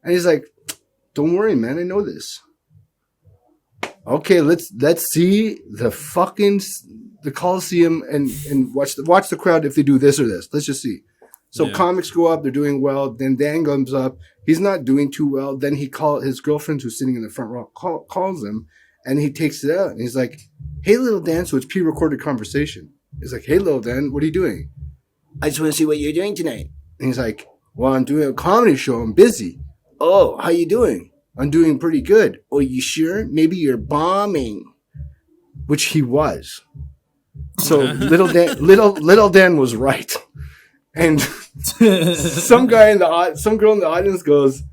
And he's like, don't worry, man. I know this. Okay, let's see the Coliseum and watch the crowd if they do this or this. Let's just see. So comics go up, they're doing well. Then Dan comes up, he's not doing too well. Then his girlfriend who's sitting in the front row calls him, and he takes it out. And he's like, "Hey, little Dan." So it's pre-recorded conversation. He's like, "Hey, little Dan, what are you doing?" "I just want to see what you're doing tonight." And he's like, "Well, I'm doing a comedy show. I'm busy." "Oh, how you doing?" "I'm doing pretty good." "Oh, you sure? Maybe you're bombing," which he was. So little Dan was right. And some girl in the audience goes,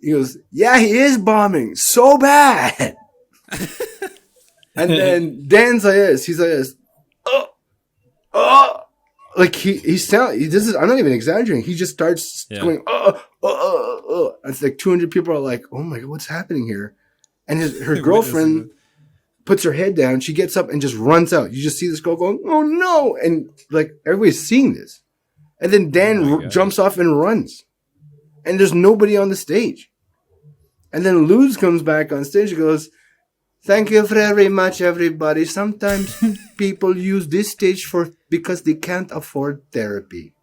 "Yeah, he is bombing so bad." And then Dan's like this. He's like this. Like I'm not even exaggerating. He just starts going, It's like 200 people are like, "Oh my God, what's happening here?" And her girlfriend puts her head down. She gets up and just runs out. You just see this girl going, "Oh no!" And like everybody's seeing this. And then Dan jumps off and runs. And there's nobody on the stage. And then Luz comes back on stage and goes, "Thank you very much, everybody. Sometimes people use this stage because they can't afford therapy."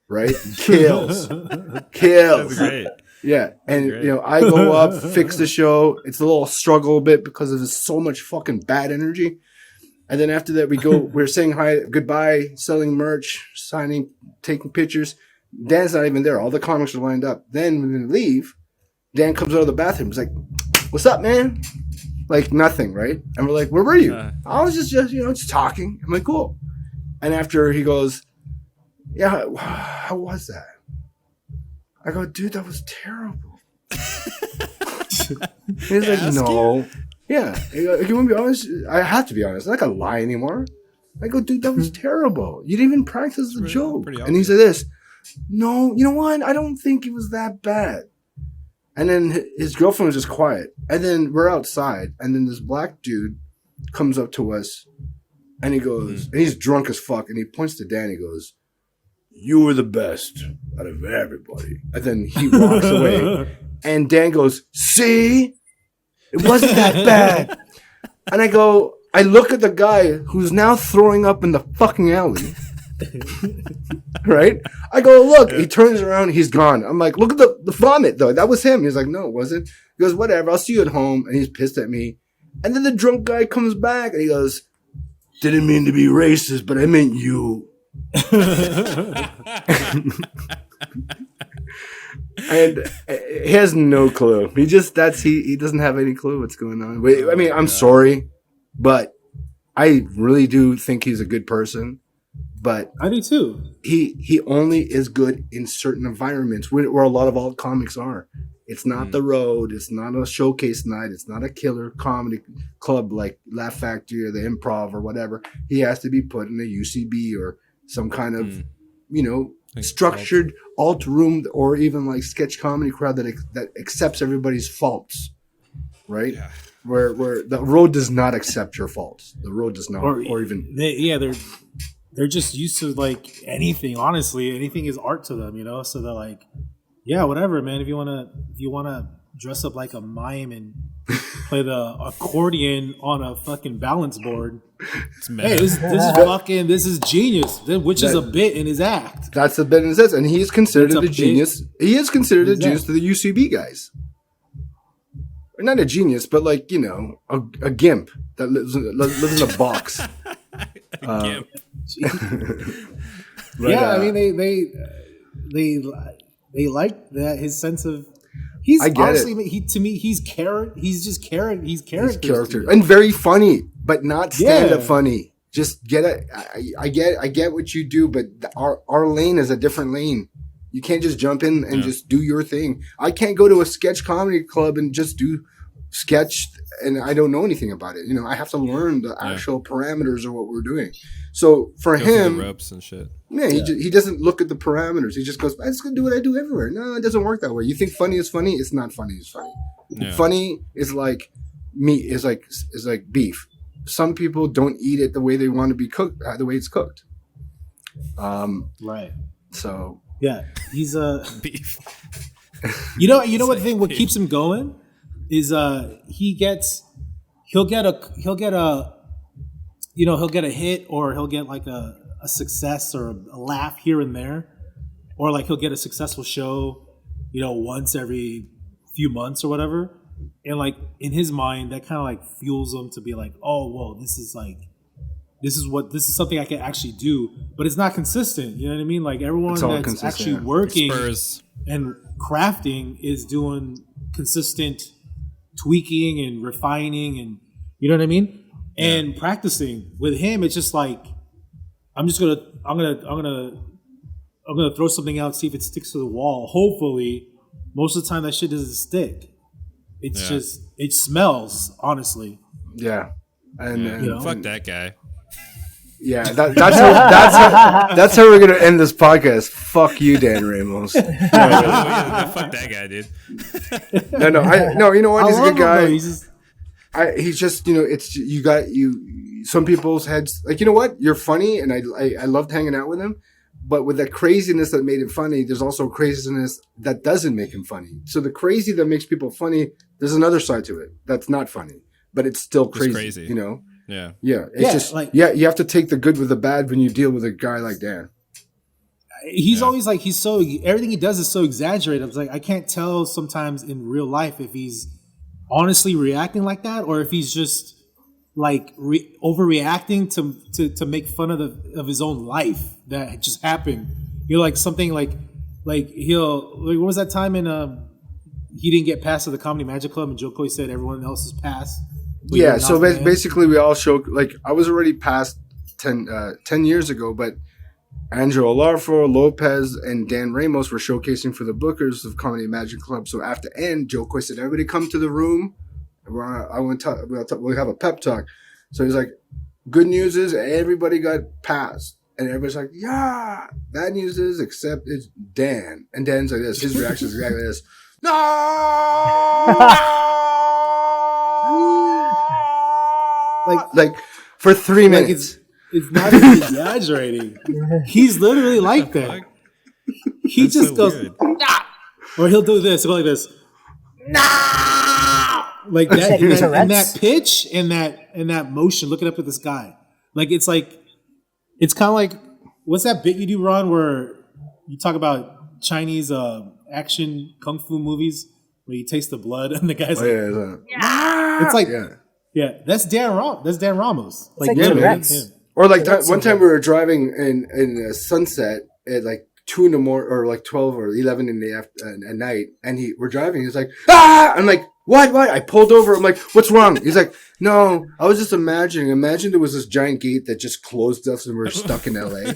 Right? Kills. That's great. Yeah. And, I go up, fix the show. It's a little struggle a bit because there's so much fucking bad energy. And then after that, we're saying hi, goodbye, selling merch, signing, taking pictures. Dan's not even there. All the comics are lined up. Then when we leave, Dan comes out of the bathroom. He's like, "What's up, man?" Like nothing, right? And we're like, "Where were you?" "I was just talking." I'm like, "Cool." And after he goes, "Yeah, how was that?" I go, "Dude, that was terrible." He's like, "No." Yeah. You want to be honest? I have to be honest. I'm not going to lie anymore. I go, "Dude, that was terrible. You didn't even practice the joke." And he said this, "No, you know what? I don't think it was that bad." And then his girlfriend was just quiet. And then we're outside. And then this black dude comes up to us. And he goes, and he's drunk as fuck. And he points to Dan. He goes, "You were the best out of everybody." And then he walks away. And Dan goes, "See? It wasn't that bad." And I look at the guy who's now throwing up in the fucking alley. Right? I go, "Look." He turns around. He's gone. I'm like, "Look at the vomit, though. That was him." He's like, "No, it wasn't." He goes, "Whatever. I'll see you at home." And he's pissed at me. And then the drunk guy comes back and he goes, "Didn't mean to be racist, but I meant you." And he has no clue. He doesn't have any clue what's going on. I mean, I'm sorry, but I really do think he's a good person. But I do too. He only is good in certain environments where a lot of alt comics are. It's not the road. It's not a showcase night. It's not a killer comedy club like Laugh Factory or the Improv or whatever. He has to be put in a UCB or some kind of, structured alt room or even like sketch comedy crowd that accepts everybody's faults, right? Yeah. Where the road does not accept your faults. The road does not, they're just used to like anything. Honestly, anything is art to them, So they're like, "Yeah, whatever, man. If you wanna dress up like a mime and play the accordion on a fucking balance board. Hey, this is genius. Which is a bit in his act. That's a bit in his act, and he is considered a genius. He is considered a genius to the UCB guys. Or not a genius, but like a gimp that lives in a box. Gimp. I mean they like that his sense of. He's honestly, he's carrot. He's just carrot. He's character and very funny, but not stand-up funny. Just get it. I get what you do, but our lane is a different lane. You can't just jump in and just do your thing. I can't go to a sketch comedy club and just do sketch and I don't know anything about it. I have to learn the actual parameters of what we're doing. So for him, the ropes and shit. Yeah, he doesn't look at the parameters. He just goes, I'm just gonna do what I do everywhere. No, it doesn't work that way. You think funny is funny? It's not funny. It's funny. Yeah. Funny is like meat. Is like beef. Some people don't eat it the way they want to be cooked, the way it's cooked. Right. So yeah, he's a beef. You know what thing? What keeps him going is he'll get a hit, or he'll get like a success or a laugh here and there, or like he'll get a successful show, once every few months or whatever, and like in his mind that kind of like fuels him to be like, oh whoa, this is something I can actually do, but it's not consistent. You know what I mean? Like everyone that's actually working and crafting is doing consistent tweaking and refining, and you know what I mean, and practicing. With him, it's just like I'm gonna throw something out, see if it sticks to the wall. Hopefully, most of the time that shit doesn't stick. It's just it smells, honestly. Yeah, and fuck that guy. Yeah, that's how we're gonna end this podcast. Fuck you, Dan Ramos. Fuck that guy, dude. No. You know what? He's a good guy. He's just it's some people's heads like, you know what? You're funny, and I loved hanging out with him. But with the craziness that made him funny, there's also craziness that doesn't make him funny. So the crazy that makes people funny, there's another side to it that's not funny, but it's still crazy. Yeah. It's just like, you have to take the good with the bad when you deal with a guy like Dan. He's always like, everything he does is so exaggerated. It's like, I can't tell sometimes in real life if he's honestly reacting like that, or if he's just like overreacting to make fun of his own life that just happened. Like something like what was that time in he didn't get past to the Comedy Magic Club and Jokoy said everyone else is passed. Yeah, so basically we all showed, like, I was already past 10 years ago, but Andrew Olarfo, Lopez, and Dan Ramos were showcasing for the bookers of Comedy Magic Club. So after end, Jokoy said, everybody come to the room. We'll have a pep talk. So he's like, good news is everybody got passed. And everybody's like, yeah. Bad news is, except it's Dan. And Dan's like this. His reaction is exactly this. No! Like for 3 minutes. It's not even exaggerating. He's literally like that. He That's just so goes, weird. nah! Or he'll do this. He'll go like this. Nah! Like that, in that pitch and that motion, looking up at the sky. It's kind of like, what's that bit you do, Ron, where you talk about Chinese action kung fu movies where you taste the blood and the guy's it's like, that's Dan Ramos. Like or like one time we were driving in a sunset at like 2 in the morning, or like 12 or 11 in the at night, and we're driving. He's like, ah! I'm like, what? I pulled over. I'm like, what's wrong? He's like, no, I was just imagining. Imagine there was this giant gate that just closed us and we're stuck in LA.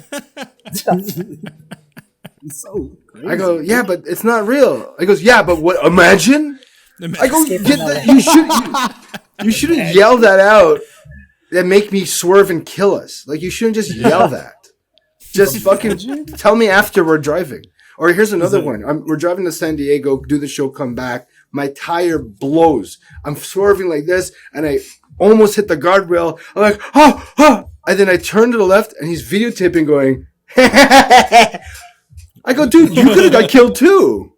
So crazy. I go, yeah, but it's not real. I goes, yeah, but what? Imagine. I go, get that. You shouldn't yell that out. That make me swerve and kill us. Like, you shouldn't just yell that. Just fucking tell me after we're driving. Or here's another one. We're driving to San Diego, do the show, come back. My tire blows. I'm swerving like this, and I almost hit the guardrail. I'm like, oh. And then I turn to the left, and he's videotaping going, I go, dude, you could have got killed too.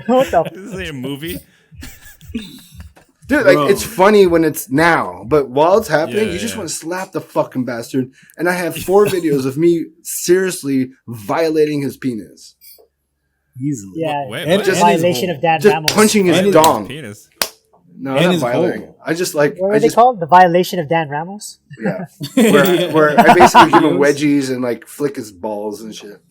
What the? Is this a movie? Dude, like, it's funny when it's now, but while it's happening, you just want to slap the fucking bastard. And I have 4 videos of me seriously violating his penis. Easily. Yeah, Wait, just violation of Dan just Ramos. punching his dong. Penis. No, not violating. I just like. What were they called? The violation of Dan Ramos? Yeah. Where I basically give him wedgies and like flick his balls and shit.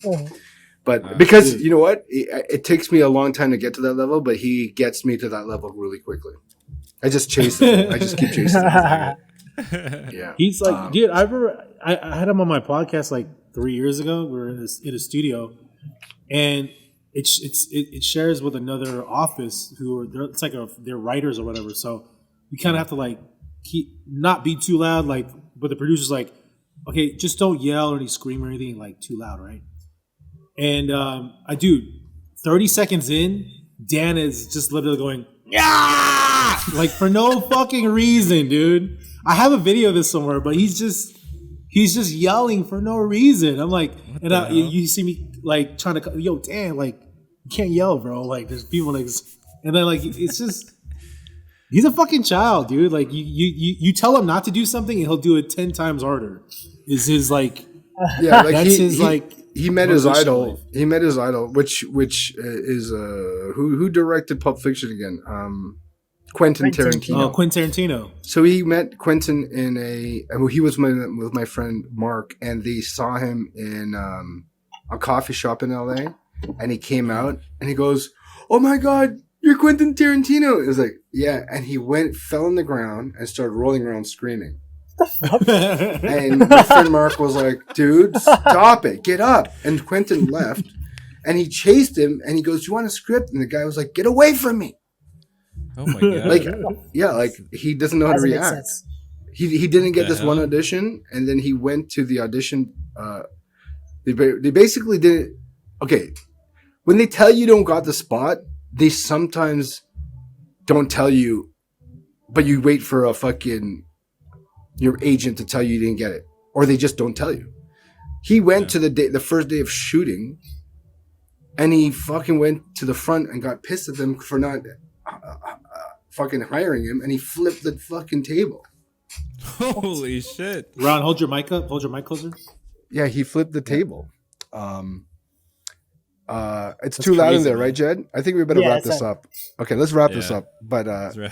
But because, you know what? It takes me a long time to get to that level, but he gets me to that level really quickly. I just chase him. I just keep chasing him. Yeah. He's like, dude, I remember I had him on my podcast like 3 years ago. We were in a studio, and it shares with another office they're writers or whatever. So we kind of have to like not be too loud, like, but the producer's like, okay, just don't yell or any scream or anything like too loud, right? And 30 seconds in, Dan is just literally going, yeah, like for no fucking reason, dude. I have a video of this somewhere, but he's just yelling for no reason. I'm like, you see me like trying to, yo, Dan, like you can't yell, bro. Like there's people like, and then like it's just, he's a fucking child, dude. Like you tell him not to do something and he'll do it 10 times harder. Is his like, yeah, like that's his like. He met his idol. He met his idol, which is who directed Pulp Fiction again? Quentin Tarantino. Oh, Quentin Tarantino. So he met Quentin he was with my friend Mark, and they saw him in a coffee shop in LA, and he came out and he goes, "Oh my God, you're Quentin Tarantino!" It was like, yeah, and he fell on the ground and started rolling around screaming. And my friend Mark was like, dude, stop it, get up. And Quentin left and he chased him and he goes, "You want a script?" And the guy was like, "Get away from me." Oh my God. Like, yeah, like he doesn't know how to react. He didn't get this one audition, and then he went to the audition. They basically didn't. Okay, when they tell you don't got the spot, they sometimes don't tell you, but you wait for your agent to tell you didn't get it, or they just don't tell you. He went to the first day of shooting, and he fucking went to the front and got pissed at them for not fucking hiring him, and he flipped the fucking table. Holy shit! Ron, hold your mic up. Hold your mic closer. Yeah, he flipped the table. It's too loud in there, right, Jed? I think we better wrap this up. Okay, let's wrap this up. But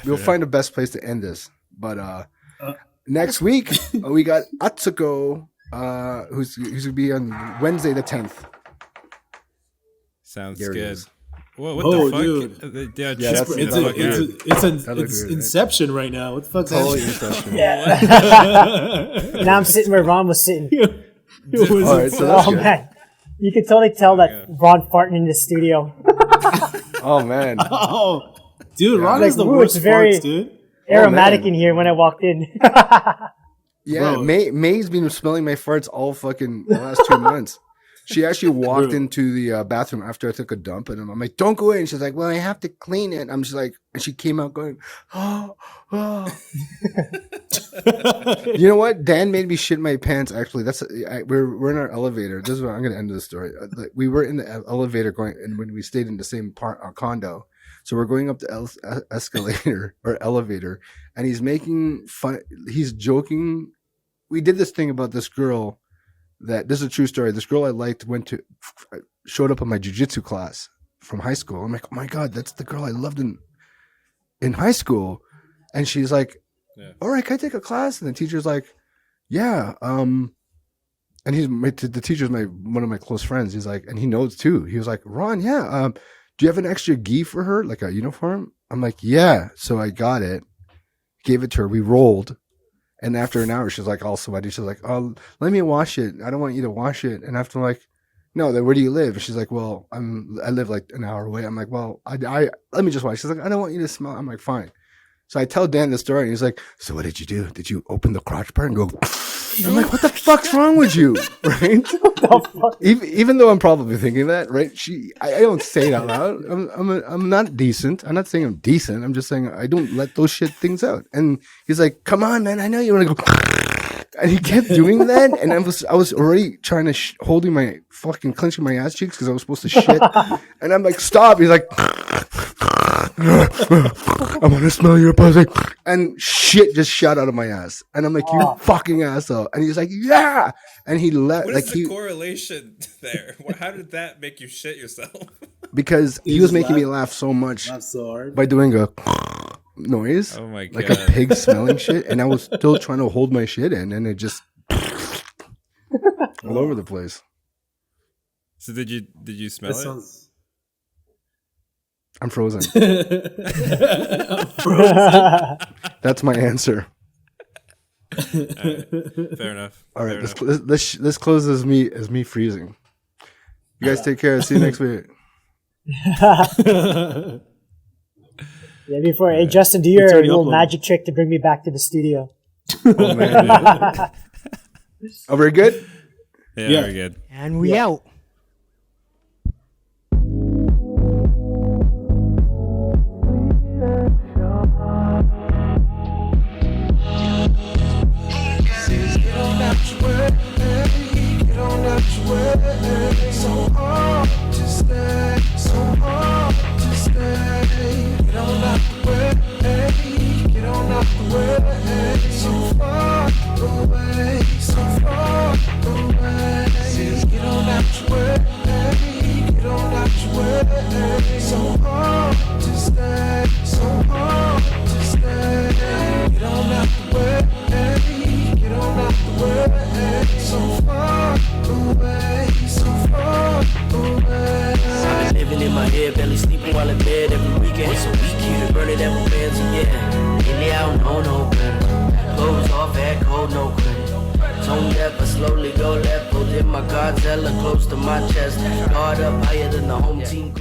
we'll find the best place to end this. But next week we got Atsuko, who's gonna be on Wednesday the 10th. Sounds there good. What the fuck? Dude. Yeah, it's Inception right now. What the fuck's totally happening? Inception. Now I'm sitting where Ron was sitting. All right, so that's good. Man, you can totally tell that Ron farting in the studio. Oh man. Oh, dude, Ron Like, is the ooh, worst it's very farts, dude. aromatic in here when I walked in. Yeah, May's been smelling my farts all fucking the last 2 months. She actually walked into the bathroom after I took a dump, and I'm like, "Don't go in." She's like, "Well, I have to clean it." I'm just like, and she came out going, "Oh, oh." You know what? Dan made me shit my pants. Actually, we're in our elevator. This is what I'm going to end the story. We were in the elevator going, and when we stayed in the same condo, so we're going up the escalator or elevator, and he's making fun. He's joking. We did this thing about this girl. This is a true story. This girl I liked showed up in my jiu-jitsu class from high school. I'm like, oh my God, that's the girl I loved in high school. And she's like, all right, can I take a class? And the teacher's like, yeah. And the teacher's one of my close friends. He's like, and he knows too. He was like, Ron, yeah. Do you have an extra gi for her? Like a uniform? I'm like, yeah. So I got it, gave it to her. We rolled. And after an hour, she's like all sweaty. She's like, "Oh, let me wash it. I don't want you to wash it." And after I'm like, "No, then where do you live?" And she's like, "Well, I live like an hour away." I'm like, "Well, I let me just wash." She's like, "I don't want you to smell." I'm like, "Fine." So I tell Dan the story, and he's like, "So what did you do? Did you open the crotch part and go?" I'm like, "What the fuck's wrong with you?" Right? Even though I'm probably thinking that, right? I don't say it out loud. I'm not decent. I'm not saying I'm decent. I'm just saying I don't let those things out. And he's like, "Come on, man. I know you want to go." And he kept doing that, and I was already trying to holding my fucking clenching my ass cheeks because I was supposed to shit. And I'm like, "Stop!" He's like, "I want to smell your pussy," and shit just shot out of my ass. And I'm like, "You fucking asshole!" And he's like, "Yeah," and he left. What is the correlation there? How did that make you shit yourself? Because he was making me laugh so much by doing a noise, oh my God, like a pig smelling shit, and I was still trying to hold my shit in, and it just all over the place. So did you smell it? I'm frozen. I'm frozen. That's my answer. Right. Fair enough. All right, let's close as me freezing. You guys take care. See you next week. Yeah, before, hey, Justin, do your little magic trick to bring me back to the studio. Oh, man. Are we good? Yeah, we're good. And we out. So hard to stay, so hard to stay. Get on out the way, get on out the way. So far away, so far away. Get on out your way, get on out your way. So hard to stay, so hard to stay. Get on out the way, get on out the way. So far away, so far away. I've been living in my head, barely sleeping while in bed every weekend. It's a weekend, burning at my fans, and yeah. Lately I don't know no better. Clothes off, had cold, no credit. Tone deaf, I slowly go left. Holding my Godzilla close to my chest. Guard up higher than the home team.